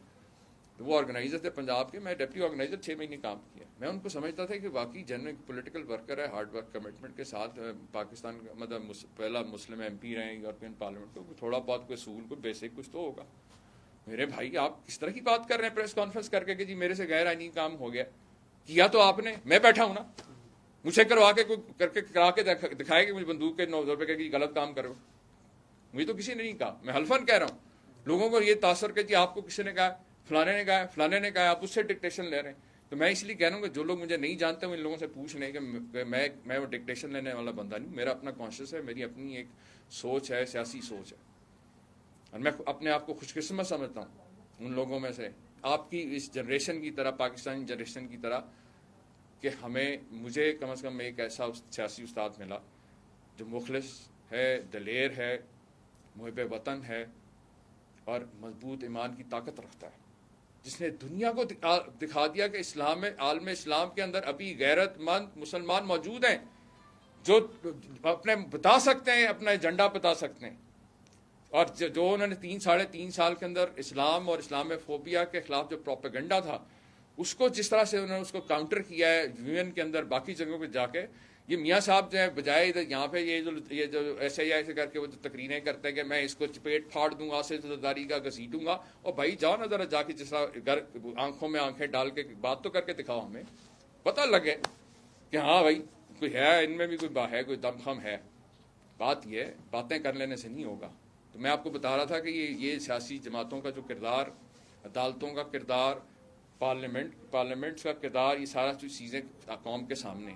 تو وہ آرگنائزر تھے پنجاب کے، میں ڈپٹی آرگنائزر 6 مہینے کام کیا. میں ان کو سمجھتا تھا کہ واقعی جنرل پولیٹیکل ورکر ہے، ہارڈ ورک کمٹمنٹ کے ساتھ، پاکستان کا مطلب پہلا مسلم ایم پی رہے یورپین پارلیمنٹ کو، تھوڑا بہت کوئی اصول کو بیسک کچھ تو ہوگا. میرے بھائی آپ کس طرح کی بات کر رہے ہیں پریس کانفرنس کر کے کہ جی میرے سے غیر آئینی کام ہو گیا. کیا تو آپ نے، میں بیٹھا ہوں نا، مجھے کروا کے کوئی کرا کے دکھائے کہ مجھے بندوق کے 9 روپے کے غلط کام کرو. مجھے تو کسی نے نہیں کہا، میں حلفاً کہہ رہا ہوں. لوگوں کو یہ تاثر کہ جی آپ کو کسی نے کہا، فلانے نے کہا، فلانے نے کہا، آپ اس سے ڈکٹیشن لے رہے ہیں. تو میں اس لیے کہہ رہا ہوں کہ جو لوگ مجھے نہیں جانتے وہ ان لوگوں سے پوچھ لیں کہ میں وہ ڈکٹیشن لینے والا بندہ نہیں. میرا اپنا کانشیس ہے، میری اپنی ایک سوچ ہے، سیاسی سوچ ہے، اور میں اپنے آپ کو خوش قسمت سمجھتا ہوں ان لوگوں میں سے، آپ کی اس جنریشن کی طرح، پاکستانی جنریشن کی طرح، کہ مجھے کم از کم ایک ایسا سیاسی استاد ملا جو مخلص ہے، دلیر ہے، محب وطن ہے، اور مضبوط ایمان کی طاقت رکھتا ہے، جس نے دنیا کو دکھا دیا کہ اسلام میں، عالم اسلام کے اندر ابھی غیرت مند مسلمان موجود ہیں جو اپنے بتا سکتے ہیں، اپنا ایجنڈا بتا سکتے ہیں. اور جو انہوں نے 3 سال کے اندر اسلام اور اسلام فوبیا کے خلاف جو پروپیگنڈا تھا، اس کو جس طرح سے انہوں نے اس کو کاؤنٹر کیا ہے یو این کے اندر، باقی جگہوں پہ جا کے. یہ میاں صاحب جو ہے بجائے یہاں پہ یہ جو ایسے ہی ایسے کر کے وہ جو تقریریں کرتے ہیں کہ میں اس کو چپیٹ پھاڑ دوں گا، سلسلہ کا گھسیٹوں گا، اور بھائی جاؤ نا ذرا جا کے جس طرح آنکھوں میں آنکھیں ڈال کے بات تو کر کے دکھاؤ، ہمیں پتہ لگے کہ ہاں بھائی کوئی ہے، ان میں بھی کوئی دم خم ہے. بات یہ باتیں کر لینے سے نہیں ہوگا. تو میں آپ کو بتا رہا تھا کہ یہ سیاسی جماعتوں کا جو کردار، عدالتوں کا کردار، پارلیمنٹ کا کردار، یہ سارا چیزیں قوم کے سامنے.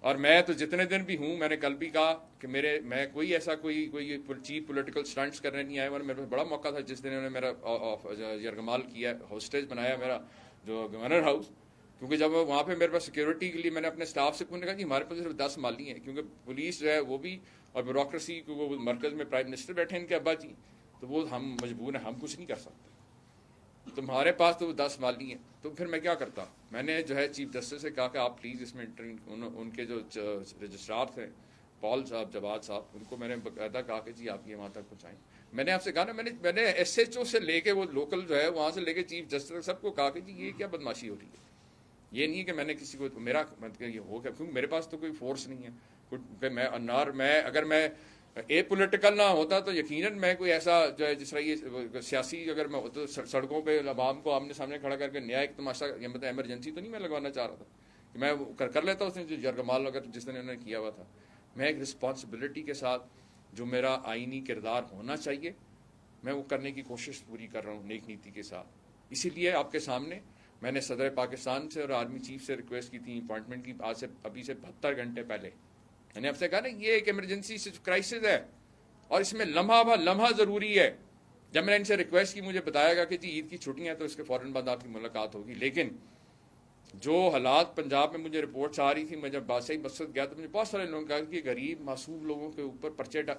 اور میں تو جتنے دن بھی ہوں، میں نے کل بھی کہا کہ میں کوئی ایسا کوئی چیپ پولیٹیکل سٹنٹس کرنے نہیں آیا. میرے پاس بڑا موقع تھا جس دن انہوں نے میرا یرغمال کیا، ہوسٹیج بنایا میرا جو گورنر ہاؤس. کیونکہ جب وہاں پہ میرے پاس سیکیورٹی کے لیے میں نے اپنے اسٹاف سے کہا کہ ہمارے پاس صرف 10 مالی ہیں، کیونکہ پولیس جو ہے وہ بھی، اور بیوروکریسی کو، وہ مرکز میں پرائم منسٹر بیٹھے ہیں ان کے ابا جی، تو وہ ہم مجبور ہیں، ہم کچھ نہیں کر سکتے. تمہارے پاس تو 10 مالی ہیں، تو پھر میں کیا کرتا؟ میں نے جو ہے چیف جسٹس سے کہا کہ آپ پلیز اس میں ان کے جو رجسٹرار تھے پال صاحب، جواد صاحب، ان کو میں نے باقاعدہ کہا کہ جی آپ یہ وہاں تک پہنچائیں. میں نے آپ سے کہا نا، میں نے ایس ایچ او سے لے کے وہ لوکل جو ہے وہاں سے لے کے چیف جسٹس سب کو کہا کہ جی یہ کیا بدماشی ہو رہی ہے. یہ نہیں ہے کہ میں نے کسی کو میرا یہ ہو گیا، کیونکہ میرے پاس تو کوئی فورس نہیں ہے. میں اگر میں اے پولیٹیکل نہ ہوتا تو یقیناً میں کوئی ایسا جو ہے جس طرح یہ سیاسی اگر میں ہوتا تو سڑکوں پہ عوام کو آمنے سامنے کھڑا کر کے نیا ایک تماشا، یہ مطلب ایمرجنسی تو نہیں میں لگوانا چاہ رہا تھا کہ میں کر لیتا اس نے جو یرغمال اگر جس نے انہوں نے کیا ہوا تھا. میں ایک رسپانسبلٹی کے ساتھ جو میرا آئینی کردار ہونا چاہیے میں وہ کرنے کی کوشش پوری کر رہا ہوں نیک نیتی کے ساتھ. اسی لیے آپ کے سامنے میں نے صدر پاکستان سے اور آرمی چیف سے ریکویسٹ کی تھی اپوائنٹمنٹ کی، آج سے ابھی سے 72 گھنٹے پہلے. میں نے آپ سے کہا نا یہ ایک ایمرجنسی کرائسس ہے اور اس میں لمحہ بہ لمحہ ضروری ہے. جب میں نے ان سے ریکویسٹ کی مجھے بتایا گیا کہ جی عید کی چھٹیاں ہیں تو اس کے فوراً بعد آپ کی ملاقات ہوگی. لیکن جو حالات پنجاب میں مجھے رپورٹس آ رہی تھی، میں جب بادشاہی مسجد گیا تو مجھے بہت سارے لوگوں نے کہا کہ غریب معصوم لوگوں کے اوپر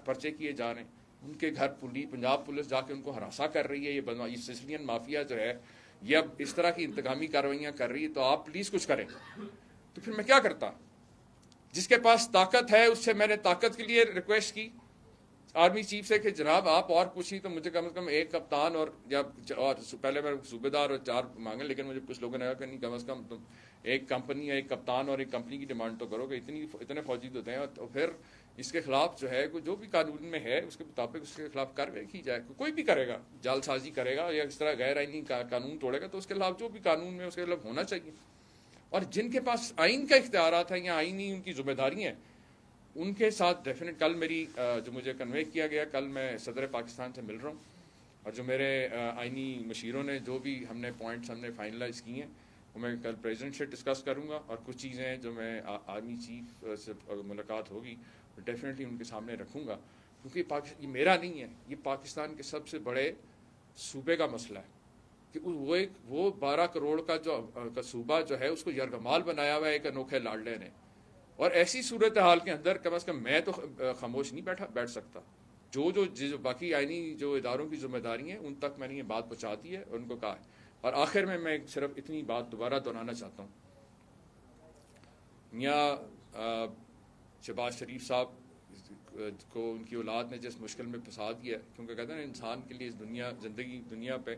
پرچے کیے جا رہے ہیں، ان کے گھر پنجاب پولیس جا کے ان کو ہراساں کر رہی ہے، یہ سسلین مافیا جو ہے یہ اب اس طرح کی انتقامی کارروائیاں کر رہی ہے، تو آپ پلیز کچھ کریں. تو پھر میں کیا کرتا؟ جس کے پاس طاقت ہے اس سے میں نے طاقت کے لیے ریکویسٹ کی آرمی چیف سے کہ جناب آپ اور کچھ نہیں تو مجھے کم از کم ایک کپتان اور پہلے میں صوبے دار اور 4 مانگے، لیکن مجھے کچھ لوگوں نے کہا کہ نہیں کم از کم تم ایک کمپنی ایک کپتان اور ایک کمپنی کی ڈیمانڈ تو کرو کہ اتنے فوجی تو ہیں، اور پھر اس کے خلاف جو ہے جو بھی قانون میں ہے اس کے مطابق اس کے خلاف کارروائی کی جائے. کوئی بھی کرے گا، جال سازی کرے گا یا اس طرح غیر آئینی قانون توڑے گا تو اس کے خلاف جو بھی قانون میں اس کے خلاف ہونا چاہیے. اور جن کے پاس آئین کا اختیارات ہیں یا آئینی ان کی ذمہ داری ہیں ان کے ساتھ ڈیفینیٹ کل میری جو مجھے کنوے کیا گیا، کل میں صدر پاکستان سے مل رہا ہوں اور جو میرے آئینی مشیروں نے جو بھی ہم نے پوائنٹس ہم نے فائنلائز کی ہیں وہ میں کل پریزیڈنٹ سے ڈسکس کروں گا، اور کچھ چیزیں جو میں آرمی چیف سے ملاقات ہوگی ڈیفینیٹلی ان کے سامنے رکھوں گا، کیونکہ یہ میرا نہیں ہے، یہ پاکستان کے سب سے بڑے صوبے کا مسئلہ ہے کہ وہ 12 کروڑ کا جو صوبہ جو ہے اس کو یرغمال بنایا ہوا ہے ایک انوکھے لاڈلے نے. اور ایسی صورتحال کے اندر کم از کم میں تو خاموش نہیں بیٹھ سکتا. جو باقی آئینی جو اداروں کی ذمہ داری ہیں ان تک میں نے یہ بات پہنچا دی ہے اور ان کو کہا ہے. اور آخر میں صرف اتنی بات دوبارہ دہرانا چاہتا ہوں، میاں شہباز شریف صاحب کو ان کی اولاد نے جس مشکل میں پھنسا دیا ہے، کیونکہ کہتے ہیں نا انسان کے لیے اس دنیا پہ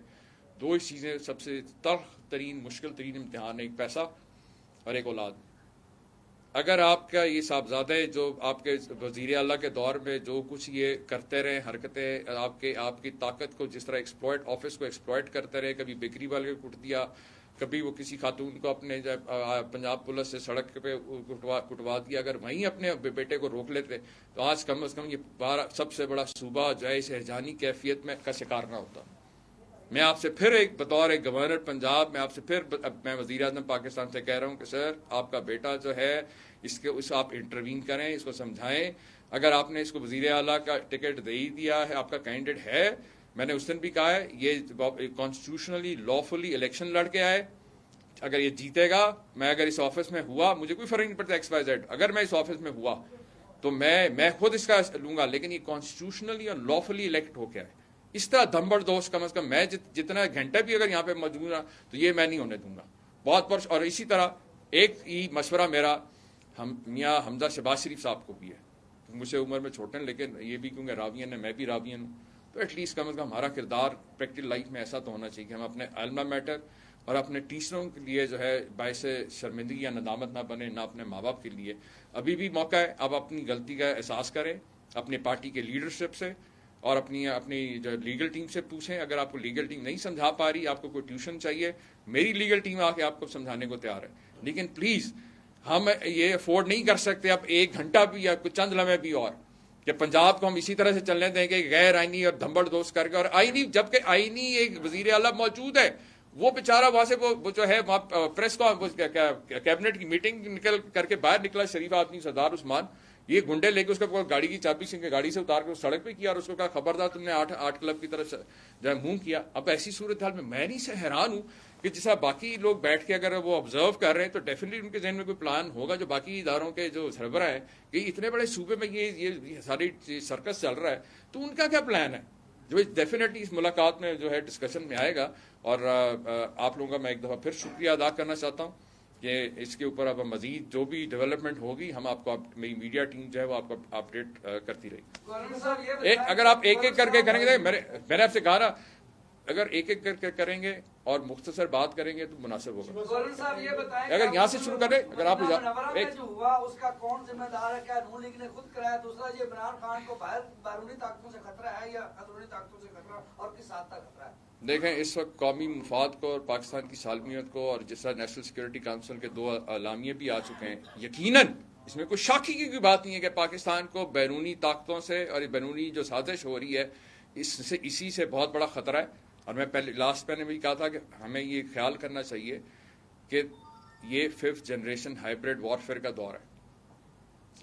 2 چیزیں سب سے تلخ ترین مشکل ترین امتحان ہے، ایک پیسہ اور ایک اولاد. اگر آپ کا یہ صاحبزادہ جو آپ کے وزیر اعلیٰ کے دور میں جو کچھ یہ کرتے رہے حرکتیں آپ کی طاقت کو جس طرح آفس کو ایکسپلائٹ کرتے رہے، کبھی بیکری والے کو کٹ دیا، کبھی وہ کسی خاتون کو اپنے پنجاب پولیس سے سڑک پہ کٹوا دیا، اگر وہیں اپنے بیٹے کو روک لیتے تو آج کم از کم یہ سب سے بڑا صوبہ جو ہے اس ہرجانی کیفیت میں کا شکار نہ ہوتا. میں آپ سے پھر بطور ایک گورنر پنجاب میں وزیر اعظم پاکستان سے کہہ رہا ہوں کہ سر آپ کا بیٹا جو ہے اس آپ انٹروین کریں، اس کو سمجھائیں. اگر آپ نے اس کو وزیر اعلیٰ کا ٹکٹ دے ہی دیا ہے، آپ کا کینڈیڈیٹ ہے، میں نے اس دن بھی کہا ہے یہ کانسٹیٹیوشنلی لافلی الیکشن لڑ کے آئے، اگر یہ جیتے گا، میں اگر اس آفس میں ہوا مجھے کوئی فرق نہیں پڑتا XYZ، اگر میں اس آفس میں ہوا تو میں خود اس کا لوں گا، لیکن یہ کانسٹیٹیوشنلی اور لافلی الیکٹ ہو کے آئے. اس طرح دھمبڑ دوست کم از کم میں جتنا گھنٹے بھی اگر یہاں پہ موجود رہا تو یہ میں نہیں ہونے دوں گا. بہت اور اسی طرح ایک ہی مشورہ میرا میاں حمزہ شہباز شریف صاحب کو بھی ہے، مجھ سے عمر میں چھوٹے ہیں لیکن یہ بھی کیونکہ راوین ہے، میں بھی راوین ہوں، تو ایٹ لیسٹ کم از کم ہمارا کردار پریکٹیکل لائف میں ایسا تو ہونا چاہیے کہ ہم اپنے الما میٹر اور اپنے ٹیچروں کے لیے جو ہے باعث شرمندگی یا ندامت نہ بنے، نہ اپنے ماں باپ کے لیے. ابھی بھی موقع ہے، آپ اپنی غلطی کا احساس کریں اپنی پارٹی کے لیڈرشپ سے اور اپنی جو لیگل ٹیم سے پوچھیں. اگر آپ کو لیگل ٹیم نہیں سمجھا پا رہی، آپ کو کوئی ٹیوشن چاہیے، میری لیگل ٹیم آ کے آپ کو سمجھانے کو تیار ہے. لیکن پلیز ہم یہ افورڈ نہیں کر سکتے اب 1 گھنٹہ بھی یا کچھ چند لمحے بھی اور کہ پنجاب کو ہم اسی طرح سے چلنے دیں گے غیر آئینی اور دھمبڑ دوست کر کے. اور آئینی جبکہ آئینی ایک وزیر اعلیٰ موجود ہے، وہ بیچارہ وہاں سے وہ جو ہے وہاں پریس کیبنٹ کی میٹنگ نکل کر کے باہر نکلا، شریف آدمی سردار عثمان، یہ گنڈے لے کے اس کو گاڑی کی چابی سے گاڑی سے اتار کے سڑک پہ کیا اور اس کو کہا خبردار تم نے 8 کلب کی طرف جو ہے منہ کیا. اب ایسی صورتحال میں نہیں سے حیران ہوں کہ جیسا باقی لوگ بیٹھ کے اگر وہ آبزرو کر رہے ہیں تو ڈیفینیٹلی ان کے ذہن میں کوئی پلان ہوگا جو باقی اداروں کے جو سربراہ ہے کہ اتنے بڑے صوبے میں یہ ساری سرکس چل رہا ہے تو ان کا کیا پلان ہے. جو ڈیفینیٹلی اس ملاقات میں جو ہے ڈسکشن میں آئے گا. اور آپ لوگوں کا میں ایک دفعہ پھر شکریہ ادا کرنا چاہتا ہوں کہ اس کے اوپر اب مزید جو بھی ڈیولپمنٹ ہوگی ہم آپ کو میری میڈیا ٹیم جو ہے وہ آپ کو اپڈیٹ کرتی رہے گی. اگر آپ ایک ایک کر کے کریں گے، میں نے آپ سے کہا نا اگر ایک ایک کر کے کریں گے اور مختصر بات کریں گے تو مناسب ہوگا. گورنر صاحب یہ بتائیں اگر یہاں سے شروع کریں، اگر آپ جو ہوا اس کا کون ذمہ دار ہے؟ کیا نون لیگ نے خود کرایا؟ دوسرا یہ عمران خان کو بیرونی طاقتوں سے خطرہ ہے یا اندرونی طاقتوں سے خطرہ، اور کس حد تک خطرہ ہے؟ دیکھیں اس وقت قومی مفاد کو اور پاکستان کی سالمیت کو، اور جس طرح نیشنل سیکورٹی کونسل کے 2 اعلامیے بھی آ چکے ہیں، یقیناً اس میں کوئی شاکی کی کوئی بات نہیں ہے کہ پاکستان کو بیرونی طاقتوں سے اور بیرونی جو سازش ہو رہی ہے اسی سے بہت بڑا خطرہ ہے. اور میں پہلے لاسٹ میں بھی کہا تھا کہ ہمیں یہ خیال کرنا چاہیے کہ یہ 5th جنریشن ہائبرڈ وارفیئر کا دور ہے.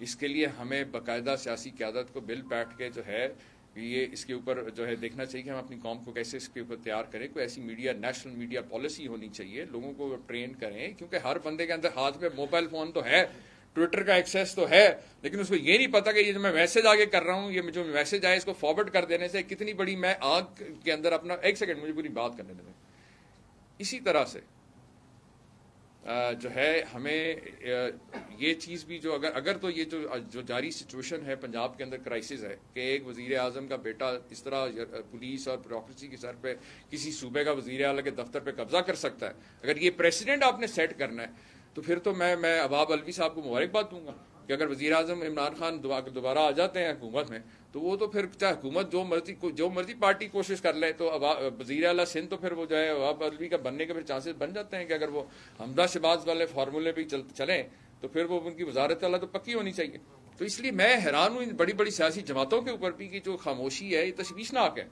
اس کے لیے ہمیں باقاعدہ سیاسی قیادت کو مل بیٹھ کے جو ہے یہ اس کے اوپر جو ہے دیکھنا چاہیے کہ ہم اپنی قوم کو کیسے اس کے اوپر تیار کریں. کوئی ایسی نیشنل میڈیا پالیسی ہونی چاہیے، لوگوں کو ٹرین کریں، کیونکہ ہر بندے کے اندر ہاتھ میں موبائل فون تو ہے، ٹویٹر کا ایکسیس تو ہے، لیکن اس کو یہ نہیں پتا کہ یہ جو میں میسج آگے کر رہا ہوں، یہ جو میسج آئے اس کو فارورڈ کر دینے سے کتنی بڑی میں آگ کے اندر اپنا ایک سیکنڈ مجھے پوری بات کرنے دیں. اسی طرح سے جو ہے ہمیں یہ چیز بھی جو اگر تو یہ جو جاری سچویشن ہے پنجاب کے اندر کرائسس ہے کہ ایک وزیر اعظم کا بیٹا اس طرح پولیس اور بیوروکریسی کے سر پہ کسی صوبے کا وزیر اعلیٰ کے دفتر پہ قبضہ کر سکتا ہے، اگر یہ پریسیڈنٹ آپ نے سیٹ کرنا ہے تو پھر تو میں عباب الوی صاحب کو مبارکباد دوں گا کہ اگر وزیر اعظم عمران خان دوبارہ آ جاتے ہیں حکومت میں تو وہ تو پھر چاہے حکومت جو مرضی پارٹی کوشش کر لے تو وزیر اعلیٰ سندھ تو پھر وہ جو ہے عباب الوی کا بننے کے پھر چانسز بن جاتے ہیں کہ اگر وہ حمزہ شہباز والے فارمولے بھی چلیں تو پھر وہ ان کی وزارت اعلیٰ تو پکی ہونی چاہیے. تو اس لیے میں حیران ہوں ان بڑی بڑی سیاسی جماعتوں کے اوپر بھی کہ جو خاموشی ہے یہ تشویشناک ہے.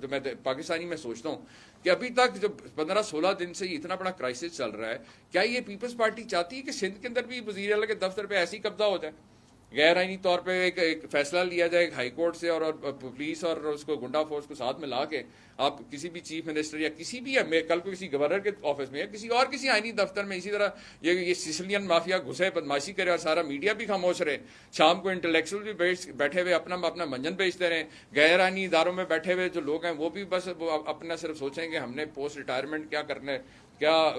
جو میں پاکستانی میں سوچتا ہوں کہ ابھی تک جو 15-16 دن سے یہ اتنا بڑا کرائسس چل رہا ہے، کیا یہ پیپلز پارٹی چاہتی ہے کہ سندھ کے اندر بھی وزیر اعلیٰ کے دفتر پہ ایسی قبضہ ہو جائے، غیر آئینی طور پہ ایک فیصلہ لیا جائے ہائی کورٹ سے اور پولیس اور اس کو گنڈا فورس کو ساتھ میں لا کے آپ کسی بھی چیف منسٹر یا کسی بھی کل کو کسی گورنر کے آفس میں یا کسی آئینی دفتر میں اسی طرح یہ سسلین مافیا گھسے بدماشی کرے اور سارا میڈیا بھی خاموش رہے، شام کو انٹلیکچوئل بھی بیٹھے ہوئے اپنا منجن بیچتے رہیں، غیر آئینی اداروں میں بیٹھے ہوئے جو لوگ ہیں وہ بھی بس اپنا صرف سوچیں کہ ہم نے پوسٹ ریٹائرمنٹ کیا کرنا ہے، کیا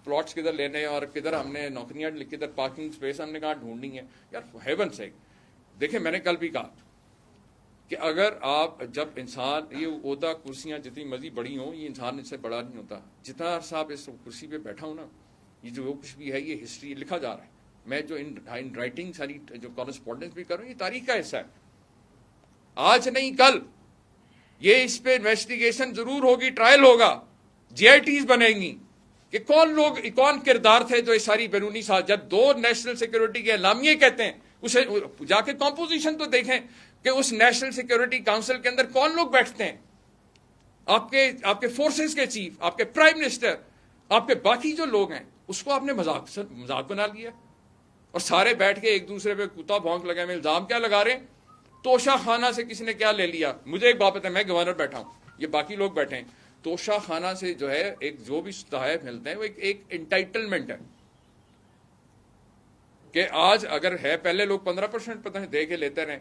پلاٹس کدھر لینے اور کدھر ہم نے نوکریاں کدھر پارکنگ اسپیس ہم نے کہاں ڈھونڈنی ہے. یار ہیون سے دیکھیں میں نے کل بھی کہا کہ اگر آپ جب انسان یہ عہدہ کرسیاں جتنی مرضی بڑی ہوں یہ انسان اس سے بڑا نہیں ہوتا. جتنا عرصہ آپ اس کرسی پہ بیٹھا ہوں نا یہ جو وہ کچھ بھی ہے یہ ہسٹری لکھا جا رہا ہے. میں جو ان رائٹنگ ساری جو کورسپونڈنس بھی کر رہا ہوں یہ تاریخ کا حصہ ہے. آج نہیں کل یہ اس پہ انویسٹیگیشن ضرور ہوگی، ٹرائل ہوگا، جی آئی ٹیز بنیں گی کہ کون کردار تھے جو اس ساری بیرونی سازش. جب 2 نیشنل سیکورٹی کے اعلامیے کہتے ہیں اسے جا کے کمپوزیشن تو دیکھیں کہ اس نیشنل سیکورٹی کونسل کے اندر کون لوگ بیٹھتے ہیں، آپ کے فورسز کے چیف، آپ کے پرائم منسٹر، آپ کے باقی جو لوگ ہیں. اس کو آپ نے مذاق بنا لیا اور سارے بیٹھ کے ایک دوسرے پہ کتا بھونک لگے میں الزام کیا لگا رہے ہیں. توشہ خانہ سے کسی نے کیا لے لیا. مجھے ایک بات پتہ ہے، میں گورنر بیٹھا ہوں، یہ باقی لوگ بیٹھے ہیں. توشہ خانہ سے جو ہے ایک جو بھی تحائف ملتے ہیں وہ ایک انٹائٹلمنٹ ہے کہ آج اگر ہے پہلے لوگ 15% پتہ دے کے لیتے رہے،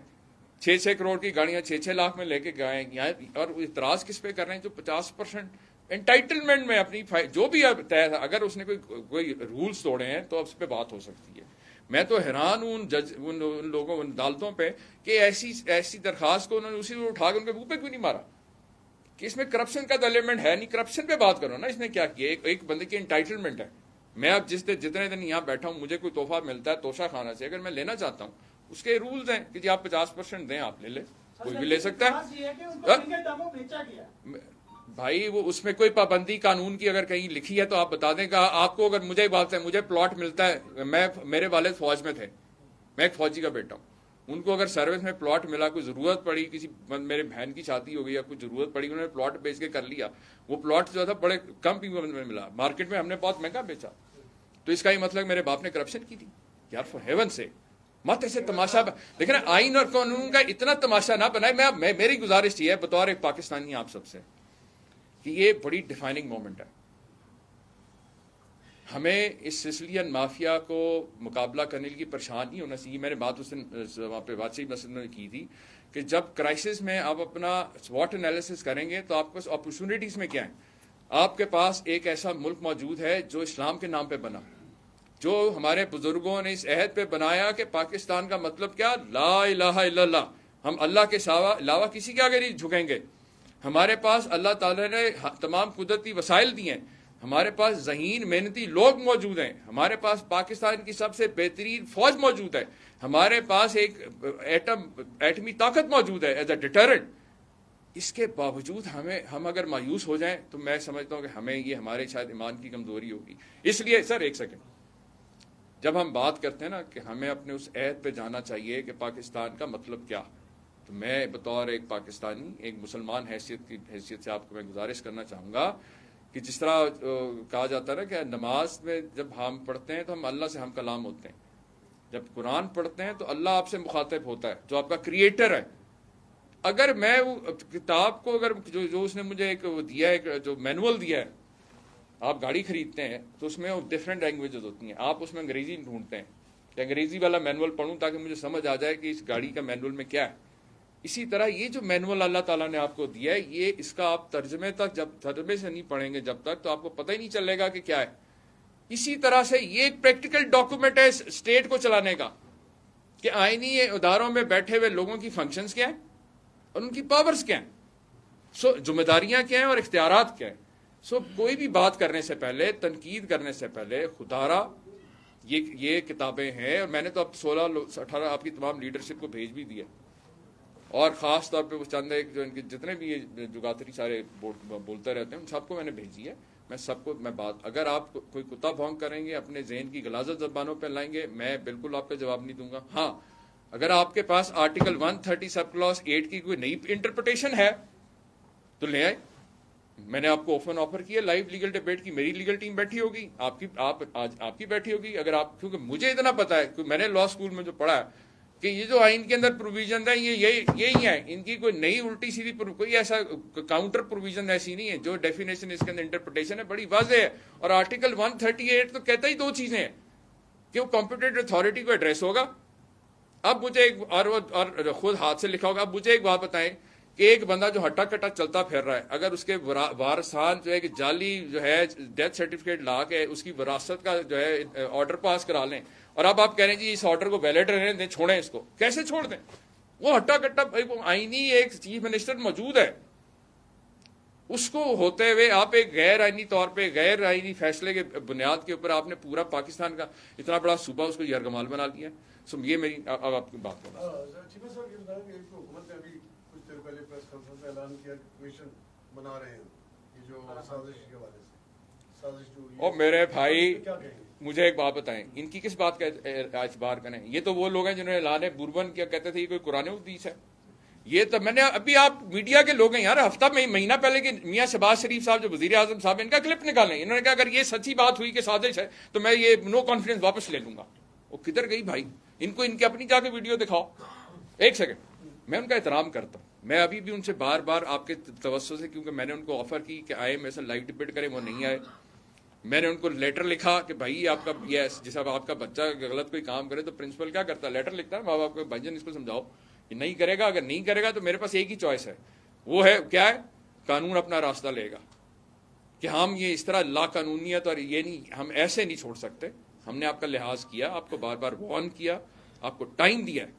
6 کروڑ کی گاڑیاں 6 لاکھ میں لے کے گئے، اور اعتراض کس پہ کر رہے ہیں جو 50% انٹائٹلمنٹ میں اپنی جو بھی طے تھا. اگر اس نے کوئی رولز توڑے ہیں تو اس پہ بات ہو سکتی ہے. میں تو حیران ہوں ان لوگوں ان عدالتوں پہ کہ ایسی درخواست کو انہوں نے اسی اٹھا کے ان کے منہ پہ کیوں نہیں مارا کہ اس میں کرپشن کا ایلیمنٹ ہے نہیں. کرپشن پہ بات کرو نا. اس نے کیا کیا؟ ایک بندے کی انٹائٹلمنٹ ہے. میں اب جتنے دن یہاں بیٹھا ہوں مجھے کوئی تحفہ ملتا ہے توشہ خانہ سے، اگر میں لینا چاہتا ہوں اس کے رولز ہیں کہ جی آپ 50% دیں، آپ لے لیں، کوئی بھی لے سکتا ہے. بھائی وہ اس میں کوئی پابندی قانون کی اگر کہیں لکھی ہے تو آپ بتا دیں کہ آپ کو اگر مجھے بات ہے مجھے پلاٹ ملتا ہے، میرے والد فوج میں تھے، میں ایک فوجی کا بیٹا ہوں، ان کو اگر سروس میں پلاٹ ملا، کوئی ضرورت پڑی، کسی میرے بہن کی شادی ہو گئی یا کوئی ضرورت پڑی، انہوں نے پلاٹ بیچ کے کر لیا. وہ پلاٹ جو تھا بڑے کم قیمت میں ملا، مارکیٹ میں ہم نے بہت مہنگا بیچا. تو اس کا یہ مطلب میرے باپ نے کرپشن کی تھی؟ یار فار ہیون سے مت ایسے تماشا. لیکن آئین اور قانون کا اتنا تماشا نہ بنائے. میری گزارش یہ ہے بطور ایک پاکستانی آپ سب سے کہ یہ بڑی ڈیفائننگ مومنٹ ہے. ہمیں اس سسلین مافیا کو مقابلہ کرنے کی پریشان نہیں ہونا چاہیے. میں نے بات اس دن وہاں پہ بادشاہی مسجد میں کی تھی کہ جب کرائسس میں آپ اپنا SWOT انالیسس کریں گے تو آپ کے پاس اپرچونٹیز میں کیا ہیں. آپ کے پاس ایک ایسا ملک موجود ہے جو اسلام کے نام پہ بنا, جو ہمارے بزرگوں نے اس عہد پہ بنایا کہ پاکستان کا مطلب کیا, لا الہ الا اللہ, ہم اللہ کے علاوہ کسی کے آگے نہیں جھکیں گے. ہمارے پاس اللہ تعالیٰ نے تمام قدرتی وسائل دیے ہیں, ہمارے پاس ذہین محنتی لوگ موجود ہیں, ہمارے پاس پاکستان کی سب سے بہترین فوج موجود ہے, ہمارے پاس ایک ایٹمی طاقت موجود ہے ایز اے ڈیٹرنٹ. اس کے باوجود ہم اگر مایوس ہو جائیں تو میں سمجھتا ہوں کہ ہمیں یہ ہمارے شاید ایمان کی کمزوری ہوگی. اس لیے سر ایک سیکنڈ, جب ہم بات کرتے ہیں نا کہ ہمیں اپنے اس عہد پہ جانا چاہیے کہ پاکستان کا مطلب کیا, تو میں بطور ایک پاکستانی, ایک مسلمان حیثیت سے آپ کو میں گزارش کرنا چاہوں گا کہ جس طرح کہا جاتا ہے نا کہ نماز میں جب ہم پڑھتے ہیں تو ہم اللہ سے ہم کلام ہوتے ہیں, جب قرآن پڑھتے ہیں تو اللہ آپ سے مخاطب ہوتا ہے جو آپ کا کریٹر ہے. اگر میں کتاب کو اگر جو اس نے مجھے ایک دیا ہے, جو مینول دیا ہے, آپ گاڑی خریدتے ہیں تو اس میں ڈفرینٹ لینگویجز ہوتی ہیں, آپ اس میں انگریزی ڈھونڈتے ہیں کہ انگریزی والا مینول پڑھوں تاکہ مجھے سمجھ آ جائے کہ اس گاڑی کا مینول میں کیا ہے. اسی طرح یہ جو مینول اللہ تعالیٰ نے آپ کو دیا ہے, یہ اس کا آپ ترجمے سے نہیں پڑھیں گے جب تک, تو آپ کو پتہ ہی نہیں چلے گا کہ کیا ہے. اسی طرح سے یہ ایک پریکٹیکل ڈاکومنٹ ہے اسٹیٹ کو چلانے کا کہ آئینی اداروں میں بیٹھے ہوئے لوگوں کی فنکشنز کیا ہیں اور ان کی پاورز کیا ہیں, ذمہ داریاں کیا ہیں اور اختیارات کیا ہیں. کوئی بھی بات کرنے سے پہلے, تنقید کرنے سے پہلے خدارا یہ کتابیں ہیں, اور میں نے تو اب 16-18 آپ کی تمام لیڈرشپ کو بھیج بھی دیا, اور خاص طور پہ وہ چند ایک جو ان کے جتنے بھی یہ جگاتری سارے بولتے رہتے ہیں ان سب کو میں نے بھیجی ہے. میں سب کو بات, اگر آپ کوئی کتا بھونک کریں گے, اپنے ذہن کی غلاظت زبانوں پہ لائیں گے, میں بالکل آپ کا جواب نہیں دوں گا. ہاں, اگر آپ کے پاس آرٹیکل 130 سب کلاس 8 کی کوئی نئی انٹرپریٹیشن ہے تو لے آئے. میں نے آپ کو اوپن آفر کیا لائیو لیگل ڈیبیٹ کی, میری لیگل ٹیم بیٹھی ہوگی, آپ کی بیٹھی ہوگی. اگر آپ, کیونکہ مجھے اتنا پتا ہے کہ میں نے لا اسکول میں جو پڑھا ہے کہ یہ جو آئین کے اندر پروویژن ہے یہی ہے, ان کی کوئی نئی الٹی سیدھی کوئی ایسا کاؤنٹر پروویژن ایسی نہیں ہے. جو ڈیفینیشن اس کے اندر انٹرپریٹیشن ہے بڑی واضح ہے, اور آرٹیکل 138 تو کہتا ہی 2 چیزیں ہیں کہ وہ کمپیٹنٹ اتھارٹی کو ایڈریس ہوگا. اب مجھے اور خود ہاتھ سے لکھا ہوگا. اب مجھے ایک بات بتائیں کہ ایک بندہ جو ہٹا کٹا چلتا پھر رہا ہے, اگر اس کے وارثان جو ہے کہ جعلی جو ہے ڈیتھ سرٹیفکیٹ لا کے اس کی وراثت کا جو ہے آرڈر پاس کرا لیں, اور اب آپ کہہ رہے ہیں جی اس آرڈر کو ویلڈ رہنے دیں, چھوڑیں اس کو, کیسے چھوڑ دیں؟ وہ ہٹا کٹا آئینی ایک چیف منسٹر موجود ہے, اس کو ہوتے ہوئے آپ ایک غیر آئینی طور پہ غیر آئینی فیصلے کے بنیاد کے اوپر آپ نے پورا پاکستان کا اتنا بڑا صوبہ اس کو یرغمال بنا لیا. یہ میری اب آپ کی بات کروں. حکومت نے ابھی کچھ دیر پہلے پریس کانفرنس میں اعلان کیا کہ کمیشن بنا رہے ہیں یہ جو سازش کے حوالے سے سازش جو. اور میرے بھائی مجھے ایک بات بتائیں, ان کی کس بات کا اعتبار کریں؟ یہ تو وہ لوگ ہیں جنہوں نے اعلان بوربن کیا, کہتے تھے یہ کوئی قرآن حدیث ہے. یہ تو میں نے ابھی, آپ میڈیا کے لوگ ہیں یار, ہفتہ مہینہ پہلے کہ میاں شہباز شریف صاحب جو وزیر اعظم صاحب ان کا کلپ نکالیں, انہوں نے کہا اگر یہ سچی بات ہوئی کہ سازش ہے تو میں یہ نو کانفیڈنس واپس لے لوں گا. وہ کدھر گئی بھائی؟ ان کو ان کے اپنی جا کے ویڈیو دکھاؤ. ایک سیکنڈ, میں ان کا احترام کرتا ہوں, میں ابھی بھی ان سے بار بار آپ کے توسط سے, کیونکہ میں نے ان کو آفر کی کہ آئے میرے سے لائیو ڈبیٹ کریں, وہ نہیں آئے. میں نے ان کو لیٹر لکھا کہ بھائی آپ کا جیسا آپ کا بچہ غلط کوئی کام کرے تو پرنسپل کیا کرتا ہے, لیٹر لکھتا ہے ماں باپ کو, بھائی جان اس کو سمجھاؤ کہ نہیں کرے گا. اگر نہیں کرے گا تو میرے پاس ایک ہی چوائس ہے, وہ ہے کیا ہے, قانون اپنا راستہ لے گا. کہ ہم یہ اس طرح لا قانونیت اور یہ نہیں, ہم ایسے نہیں چھوڑ سکتے. ہم نے آپ کا لحاظ کیا, آپ کو بار بار وارن کیا, آپ کو ٹائم دیا ہے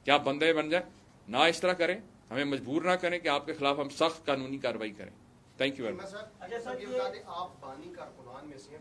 کہ آپ بندے بن جائیں, نہ اس طرح کریں, ہمیں مجبور نہ کریں کہ آپ کے خلاف ہم سخت قانونی کارروائی کریں. تھینک یو ویری مچ. آپ بانی کارکنان میں سے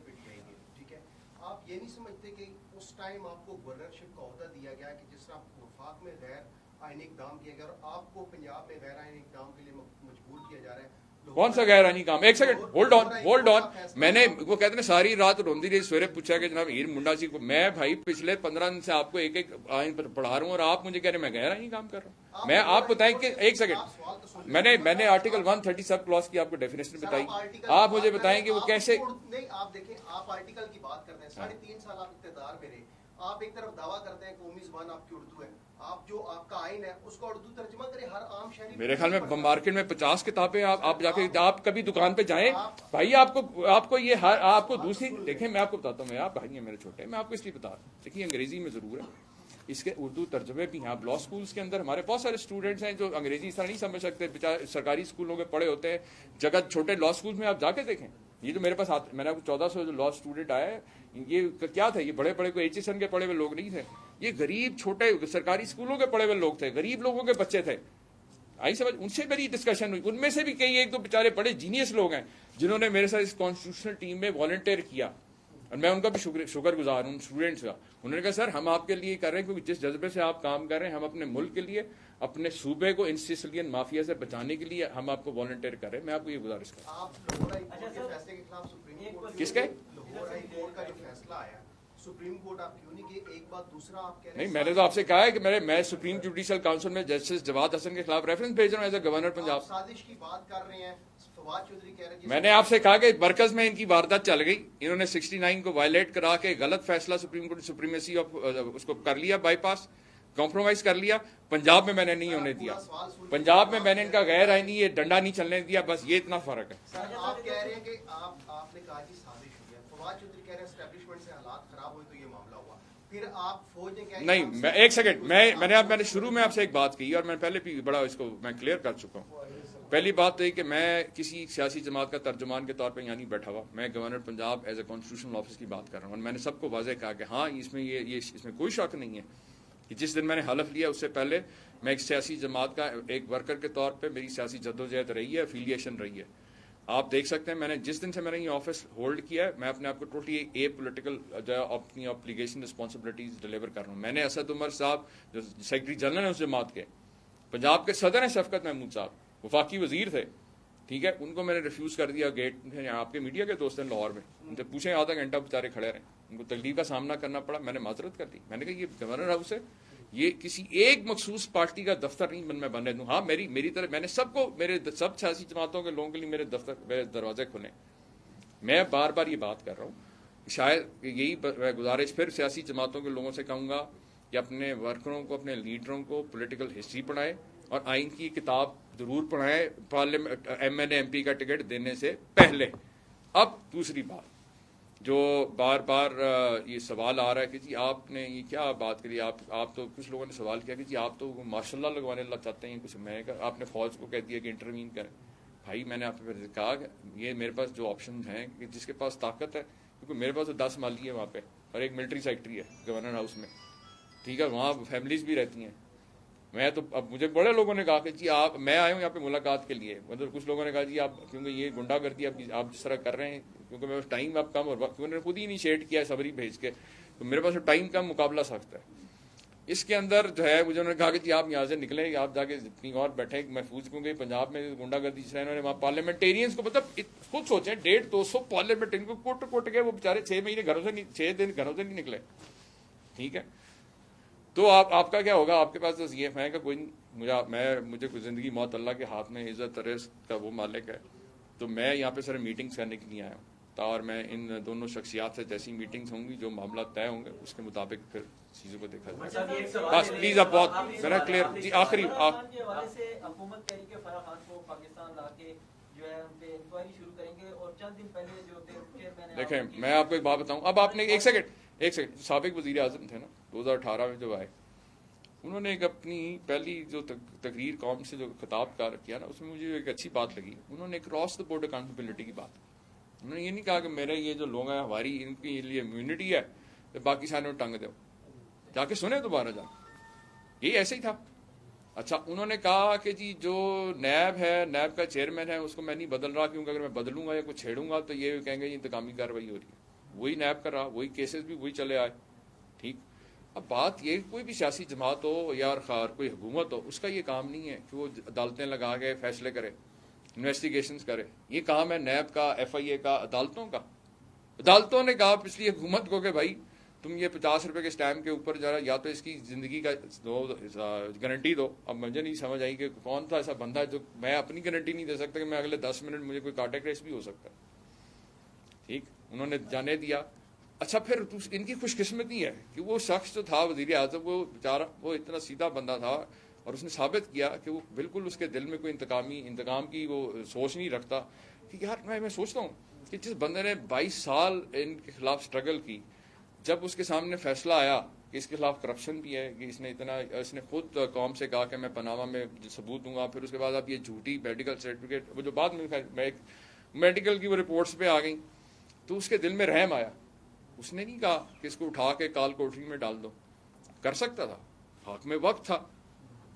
ٹھیک ہے, آپ یہ نہیں سمجھتے کہ اس ٹائم آپ کو گورنرشپ کا عہدہ دیا گیا کہ جس طرح وفاق میں غیر آئینی اقدام کیا گیا اور آپ کو پنجاب میں غیر آئینی اقدام کے لیے مجبور کیا جا رہا ہے. کون سا غیر آئینی کام؟ ایک سیکنڈ, ہولڈ آن. میں نے وہ کہتے ہیں ساری رات روندی رہی, سویرے پوچھا کہ جناب ہیر منڈا جی کو, میں بھائی پچھلے 15 دن سے آپ کو ایک ایک آئین پر پڑھا رہا ہوں اور آپ مجھے کہہ رہے ہیں میں غیر آئینی کام کر رہا ہوں. میں آپ بتائیں کہ ایک سیکنڈ, میں نے آرٹیکل 130 سب کلاس کی آپ کو ڈیفینیشن بتائی, آپ مجھے بتائیں کہ وہ کیسے. نہیں, آپ دیکھیں, آپ آرٹیکل کی بات کرتے ہیں, 3.5 سال آپ اقتدار میں رہے, آپ ایک طرف دعویٰ کرتے ہیں قومی زبان آپ کی اردو ہے, آپ جو آپ کا آئین ہے اس کو اردو ترجمہ کرے, ہر عام شہری. میرے خیال میں مارکیٹ میں 50 کتابیں, آپ جا کے آپ کبھی دکان پہ جائیں بھائی, آپ کو یہ آپ کو دوسری دیکھیں, میں آپ کو بتاتا ہوں, میں آپ بھائی ہیں میرے چھوٹے, میں آپ کو اس لیے بتا رہا ہوں, دیکھیے انگریزی میں ضرور ہے, اس کے اردو ترجمے بھی ہیں. آپ لا اسکولس کے اندر ہمارے بہت سارے اسٹوڈنٹس ہیں جو انگریزی اس طرح نہیں سمجھ سکتے, سرکاری اسکولوں میں پڑھے ہوتے ہیں. جگہ چھوٹے لا اسکولس میں آپ جا کے دیکھیں, یہ جو میرے پاس میں نے 1400 جو لا اسٹوڈنٹ آئے, یہ کیا تھے, یہ بڑے بڑے کوئی ایچ ایس این کے پڑھے ہوئے لوگ نہیں تھے, یہ غریب چھوٹے سرکاری اسکولوں کے پڑھے ہوئے لوگ تھے, غریب لوگوں کے بچے تھے. آئی سمجھ, ان سے میری ڈسکشن ہوئی. ان میں سے بھی کئی ایک دو بیچارے بڑے جینیس لوگ ہیں جنہوں نے میرے ساتھ اس کانسٹیٹیوشنل ٹیم میں والنٹیئر کیا, اور میں ان کا بھی شکر گزار ہوں اسٹوڈنٹس کا. انہوں نے کہا سر ہم آپ کے لیے کر رہے ہیں کیونکہ جس جذبے سے آپ کام کر رہے ہیں, ہم اپنے ملک کے لیے, اپنے صوبے کو ان سیسلین مافیا سے بچانے کے لیے ہم آپ کو والنٹیئر کر رہے ہیں. میں آپ کو یہ گزارش کروں. آپ لاہور ہائی کورٹ کے فیصلے کے خلاف سپریم کورٹ کس کے لاہور ہائی کورٹ کا جو فیصلہ آیا سپریم کورٹ آپ کیوں نہیں گئے؟ ایک بات. دوسرا آپ کہہ رہے ہیں نہیں, میں نے تو آپ سے کہا ہے کہ میں سپریم جوڈیشل کاؤنسل میں جسٹس جواد حسن کے خلاف ریفرنس بھیج رہا ہوں ایز اے گورنر پنجاب. سازش کی بات کر رہے ہیں, فواد چودھری کہہ رہے ہیں میں نے آپ سے کہا کہ مرکز میں ان کی واردات چل گئی, انہوں نے 69 کو وائلیٹ کرا کے غلط فیصلہ سپریم کورٹ سپریمیسی آف اس کو کر لیا, بائی پاس کمپرومائز کر لیا. پنجاب میں نے نہیں ہونے دیا, پنجاب میں نے ان کا غیر آئینی یہ ڈنڈا نہیں چلنے دیا, بس یہ اتنا فرق ہے. سر آپ کہہ رہے ہیں کہ آپ نے کہا کہ سازش ہوئی ہے, فواد چودھری کہہ رہے ہیں اسٹیبلشمنٹ سے حالات خراب ہوئے تو یہ معاملہ ہوا, پھر آپ فوج نے کہا نہیں, میں ایک سیکنڈ, میں نے شروع میں آپ سے ایک بات کی اور میں پہلے بھی بڑا اس کو میں کلیئر کر چکا ہوں. پہلی بات تو یہ کہ میں کسی سیاسی جماعت کا ترجمان کے طور پہ یہاں نہیں بیٹھا ہوا, میں governor Punjab as a constitutional office کی بات کر رہا ہوں. اور میں نے سب کو واضح کہا کہ ہاں اس میں اس میں کوئی شک نہیں ہے کہ جس دن میں نے حلف لیا اس سے پہلے میں ایک سیاسی جماعت کا ایک ورکر کے طور پہ میری سیاسی جدوجہد رہی ہے, افیلیشن رہی ہے. آپ دیکھ سکتے ہیں میں نے جس دن سے میں نے یہ آفس ہولڈ کیا ہے, میں اپنے آپ کو ٹوٹلی اے پولیٹیکل اپنی اپلیکیشن رسپانسبلٹیز ڈلیور کر رہا ہوں. میں نے اسد عمر صاحب جو سیکرٹری جنرل ہیں اس جماعت کے, پنجاب کے صدر ہیں شفقت محمود صاحب, وفاقی وزیر تھے, ٹھیک ہے, ان کو میں نے ریفیوز کر دیا گیٹ. آپ کے میڈیا کے دوست ہیں لاہور میں, ان سے پوچھیں آدھا گھنٹہ بیچارے کھڑے رہے, ان کو تکلیف کا سامنا کرنا پڑا. میں نے معذرت کر دی, میں نے کہا یہ گورنر ہاؤس ہے, یہ کسی ایک مخصوص پارٹی کا دفتر نہیں میں بننے دوں. ہاں میری طرح میں نے سب کو, میرے سب سیاسی جماعتوں کے لوگوں کے لیے میرے دروازے کھلے. میں بار بار یہ بات کر رہا ہوں, شاید یہی گزارش پھر سیاسی جماعتوں کے لوگوں سے کہوں گا کہ اپنے ورکروں کو, اپنے لیڈروں کو پولیٹیکل ہسٹری پڑھائیں اور آئین کی کتاب ضرور پڑھائیں parliament M N A M P کا ٹکٹ دینے سے پہلے. اب دوسری بات جو بار بار یہ سوال آ رہا ہے کہ جی آپ نے یہ کیا بات کری, آپ تو کچھ لوگوں نے سوال کیا کہ جی آپ تو ماشاء اللہ لگوانے اللہ چاہتے ہیں کچھ. میں آپ نے فوج کو کہہ دیا کہ انٹروین کریں. بھائی میں نے آپ کو کہا کہ یہ میرے پاس جو آپشن ہیں کہ جس کے پاس طاقت ہے, کیونکہ میرے پاس تو 10 مالی ہے وہاں پہ اور ایک ملٹری سیکٹری ہے گورنر ہاؤس میں, ٹھیک ہے, وہاں فیملیز بھی رہتی ہیں. میں تو اب مجھے بڑے لوگوں نے کہا کہ جی میں آیا ہوں یہاں پہ ملاقات کے لیے, مطلب کچھ لوگوں نے کہا جی آپ کیونکہ یہ گنڈا گردی آپ جس طرح کر رہے ہیں, کیونکہ میں ٹائم اب کم اور وقت انہوں نے خود ہی انیشیٹ کیا ہے سبری بھیج کے, تو میرے پاس ٹائم کم, مقابلہ سخت ہے. اس کے اندر جو ہے مجھے انہوں نے کہا کہ جی آپ یہاں سے نکلیں, آپ جا کے جتنی اور بیٹھیں محفوظ, کیونکہ پنجاب میں گنڈا گردی جس طرح انہوں نے وہاں پارلیمنٹیرینس کو, مطلب خود سوچیں 150-200 پارلیمنٹ ان کو کوٹ کے وہ بیچارے 6 مہینے گھروں سے 6 دن گھروں سے نہیں نکلے, ٹھیک ہے. تو آپ کا کیا ہوگا, آپ کے پاس تو یہ ہے کہ کوئی مجھے کوئی زندگی موت اللہ کے ہاتھ میں, عزت رزق کا وہ مالک ہے. تو میں یہاں پہ سر میٹنگز کرنے کے لیے آیا ہوں, اور میں ان دونوں شخصیات سے جیسی میٹنگز ہوں گی جو معاملات طے ہوں گے اس کے مطابق پھر چیزوں کو دیکھا جائے. بس پلیز آپ بہت میرا کلیئر. جی آخری حکومت کہہ رہی کہ فرح خان کو پاکستان لا کے جو ہے ان پہ انکوائری شروع کریں گے, اور چند دن پہلے جو چیئرمین دیکھیں میں آپ کو ایک بات بتاؤں. اب آپ نے ایک سیکنڈ سابق وزیر اعظم تھے نا 2018 میں جو آئے, انہوں نے ایک اپنی پہلی جو تقریر قوم سے جو خطاب کیا نا, اس میں مجھے ایک اچھی بات لگی. انہوں نے کراس دا بورڈ اکاؤنٹیبلٹی کی بات, انہوں نے یہ نہیں کہا کہ میرے یہ جو لوگ ہیں ہماری ان کے لیے امیونٹی ہے تو باقی سارے ٹنگ دو, جا کے سنیں دوبارہ جا, یہی ایسے ہی تھا. اچھا انہوں نے کہا کہ جی جو نیب ہے, نیب کا چیئرمین ہے, اس کو میں نہیں بدل رہا کیونکہ اگر میں بدلوں گا یا کچھ چھیڑوں گا تو یہ کہیں گے یہ انتقامی کارروائی ہو رہی ہے. وہی نیب کر رہا, وہی کیسز بھی وہی چلے آئے, ٹھیک. اب بات یہ کوئی بھی سیاسی جماعت ہو یا کوئی حکومت ہو, اس کا یہ کام نہیں ہے کہ وہ عدالتیں لگا کے فیصلے کرے, انویسٹیگیشنز کرے. یہ کام ہے نیب کا, ایف آئی اے کا, عدالتوں کا. عدالتوں نے کہا پچھلی حکومت کو کہ بھائی تم یہ 50 روپے کے سٹیمپ کے اوپر ذرا یا تو اس کی زندگی کا گارنٹی دو. اب مجھے نہیں سمجھ آئی کہ کون تھا ایسا بندہ جو میں اپنی گارنٹی نہیں دے سکتا کہ میں اگلے 10 منٹ مجھے کوئی کارڈیک ریس بھی ہو سکتا ہے, ٹھیک. انہوں نے جانے دیا. اچھا پھر ان کی خوش قسمتی ہے کہ وہ شخص جو تھا وزیر اعظم, وہ بیچارہ وہ اتنا سیدھا بندہ تھا اور اس نے ثابت کیا کہ وہ بالکل اس کے دل میں کوئی انتقام کی وہ سوچ نہیں رکھتا. کہ یار میں سوچتا ہوں کہ جس بندے نے 22 سال ان کے خلاف سٹرگل کی, جب اس کے سامنے فیصلہ آیا کہ اس کے خلاف کرپشن بھی ہے، کہ اس نے خود قوم سے کہا کہ میں پاناما میں ثبوت دوں گا، پھر اس کے بعد اب یہ جھوٹی میڈیکل سرٹیفکیٹ وہ جو بعد میں ایک میڈیکل کی وہ رپورٹس پہ آ گئیں، تو اس کے دل میں رحم آیا. اس نے نہیں کہا کہ اس کو اٹھا کے کال کوٹری میں ڈال دو. کر سکتا تھا، حق میں وقت تھا،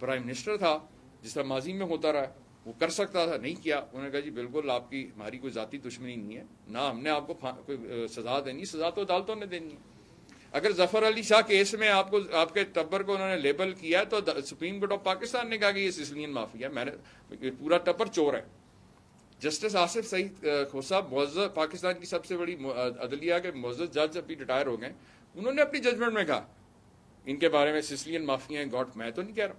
پرائم منسٹر تھا، جس طرح ماضی میں ہوتا رہا، وہ کر سکتا تھا، نہیں کیا. انہوں نے کہا جی بالکل آپ کی ہماری کوئی ذاتی دشمنی نہیں ہے، نہ ہم نے آپ کو کوئی سزا دینی، سزا تو عدالتوں نے دینی ہے. اگر ظفر علی شاہ کیس میں آپ کے ٹبر کو انہوں نے لیبل کیا تو سپریم کورٹ آف پاکستان نے کہا کہ یہ سسلین مافیا ہے، پورا ٹبر چور ہے. جسٹس آصف سعید کھوسا معزز پاکستان کی سب سے بڑی عدلیہ کے معزز جج ابھی ریٹائر ہو گئے، انہوں نے اپنی ججمنٹ میں کہا ان کے بارے میں سسلین مافیا ہیں گاٹ، میں تو نہیں کہہ رہا.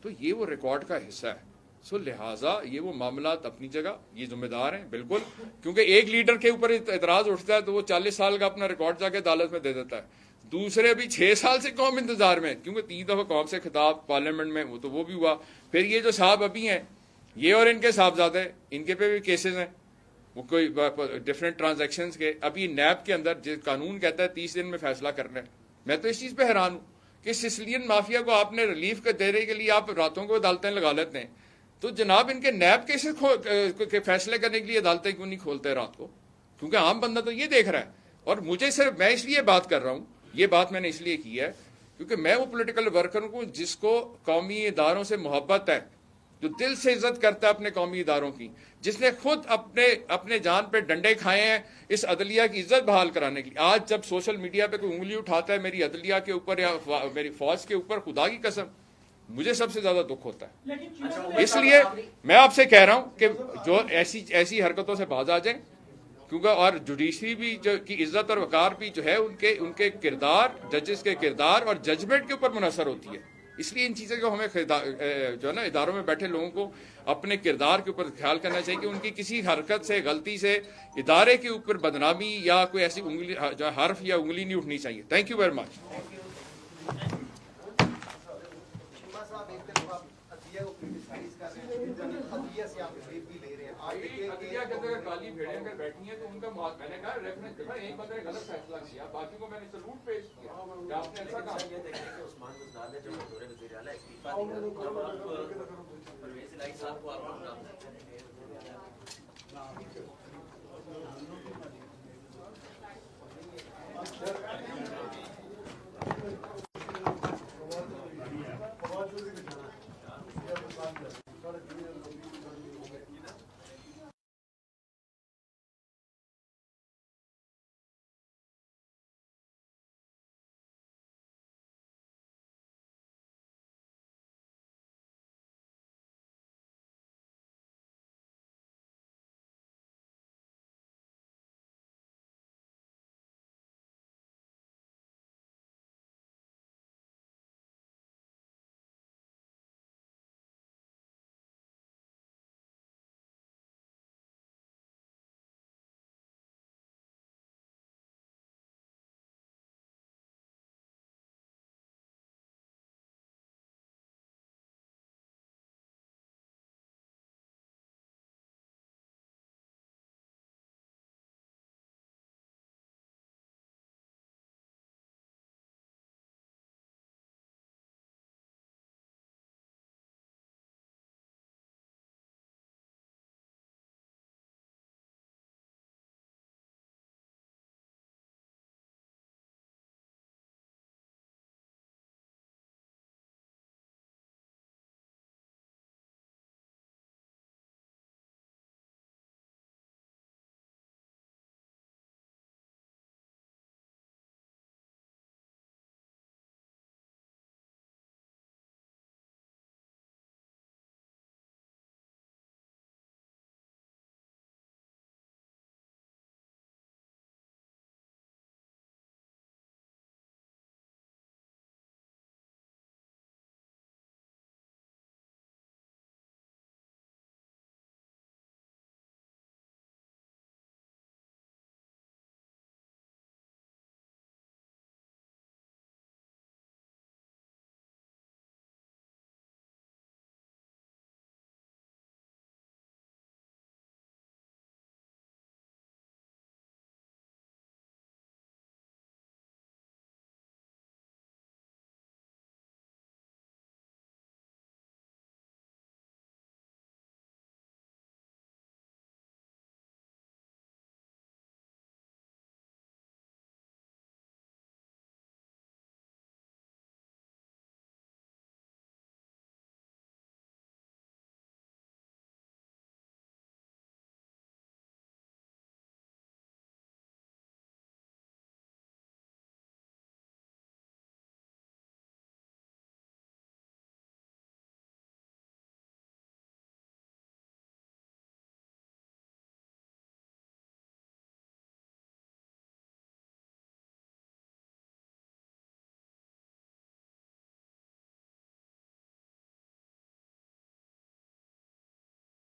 تو یہ وہ ریکارڈ کا حصہ ہے. سو لہٰذا یہ وہ معاملات اپنی جگہ یہ ذمہ دار ہیں بالکل، کیونکہ ایک لیڈر کے اوپر اعتراض اٹھتا ہے تو وہ 40 سال کا اپنا ریکارڈ جا کے عدالت میں دے دیتا ہے. دوسرے بھی 6 سال سے قوم انتظار میں، کیونکہ 3 دفعہ قوم سے خطاب پارلیمنٹ میں وہ بھی ہوا. پھر یہ جو صاحب ابھی ہیں یہ اور ان کے صاحبزادے، ان کے پہ بھی کیسز ہیں، وہ کوئی ڈفرینٹ ٹرانزیکشنز کے. ابھی نیب کے اندر جو قانون کہتا ہے 30 دن میں فیصلہ کرنا ہے. میں تو اس چیز پہ حیران ہوں کہ سسلین مافیا کو آپ نے ریلیف دینے کے لیے آپ راتوں کو عدالتیں لگا لیتے ہیں، تو جناب ان کے نیب کیسز کے فیصلے کرنے کے لیے عدالتیں کیوں نہیں کھولتے رات کو؟ کیونکہ عام بندہ تو یہ دیکھ رہا ہے. اور مجھے صرف میں اس لیے بات کر رہا ہوں، یہ بات میں نے اس لیے کی ہے کیونکہ میں وہ پولیٹیکل ورکر ہوں جس کو قومی اداروں سے محبت ہے، جو دل سے عزت کرتا ہے اپنے قومی اداروں کی، جس نے خود اپنے جان پہ ڈنڈے کھائے ہیں اس عدلیہ کی عزت بحال کرانے کے لیے. آج جب سوشل میڈیا پہ کوئی انگلی اٹھاتا ہے میری عدلیہ کے اوپر یا میری فوج کے اوپر، خدا کی قسم مجھے سب سے زیادہ دکھ ہوتا ہے. اس لیے میں آپ سے کہہ رہا ہوں کہ جو ایسی حرکتوں سے باز آ جائیں، کیونکہ اور جوڈیشری بھی کی عزت اور وقار بھی جو ہے ان کے کردار، ججز کے کردار اور ججمنٹ کے اوپر منحصر ہوتی ہے. اس لیے ان چیزوں کو ہمیں جو ہے نا اداروں میں بیٹھے لوگوں کو اپنے کردار کے اوپر خیال کرنا چاہیے کہ ان کی کسی حرکت سے، غلطی سے ادارے کے اوپر بدنامی یا کوئی ایسی انگلی جو حرف یا انگلی نہیں اٹھنی چاہیے. Thank you very much. کالی بھیڑیں اگر بیٹھی ہیں تو ان کا میں نے کہا ریفرنس دیکھا، ایک بندے نے غلط فیصلہ کیا، باقی کو میں نے سلوٹ پیش کیا کہ آپ نے ایسا کہا. یہ دیکھیں کہ عثمان بزدار نے جب بطور وزیر اعلیٰ استعفیٰ دیا، اب آپ پرویز الہی صاحب کو آپ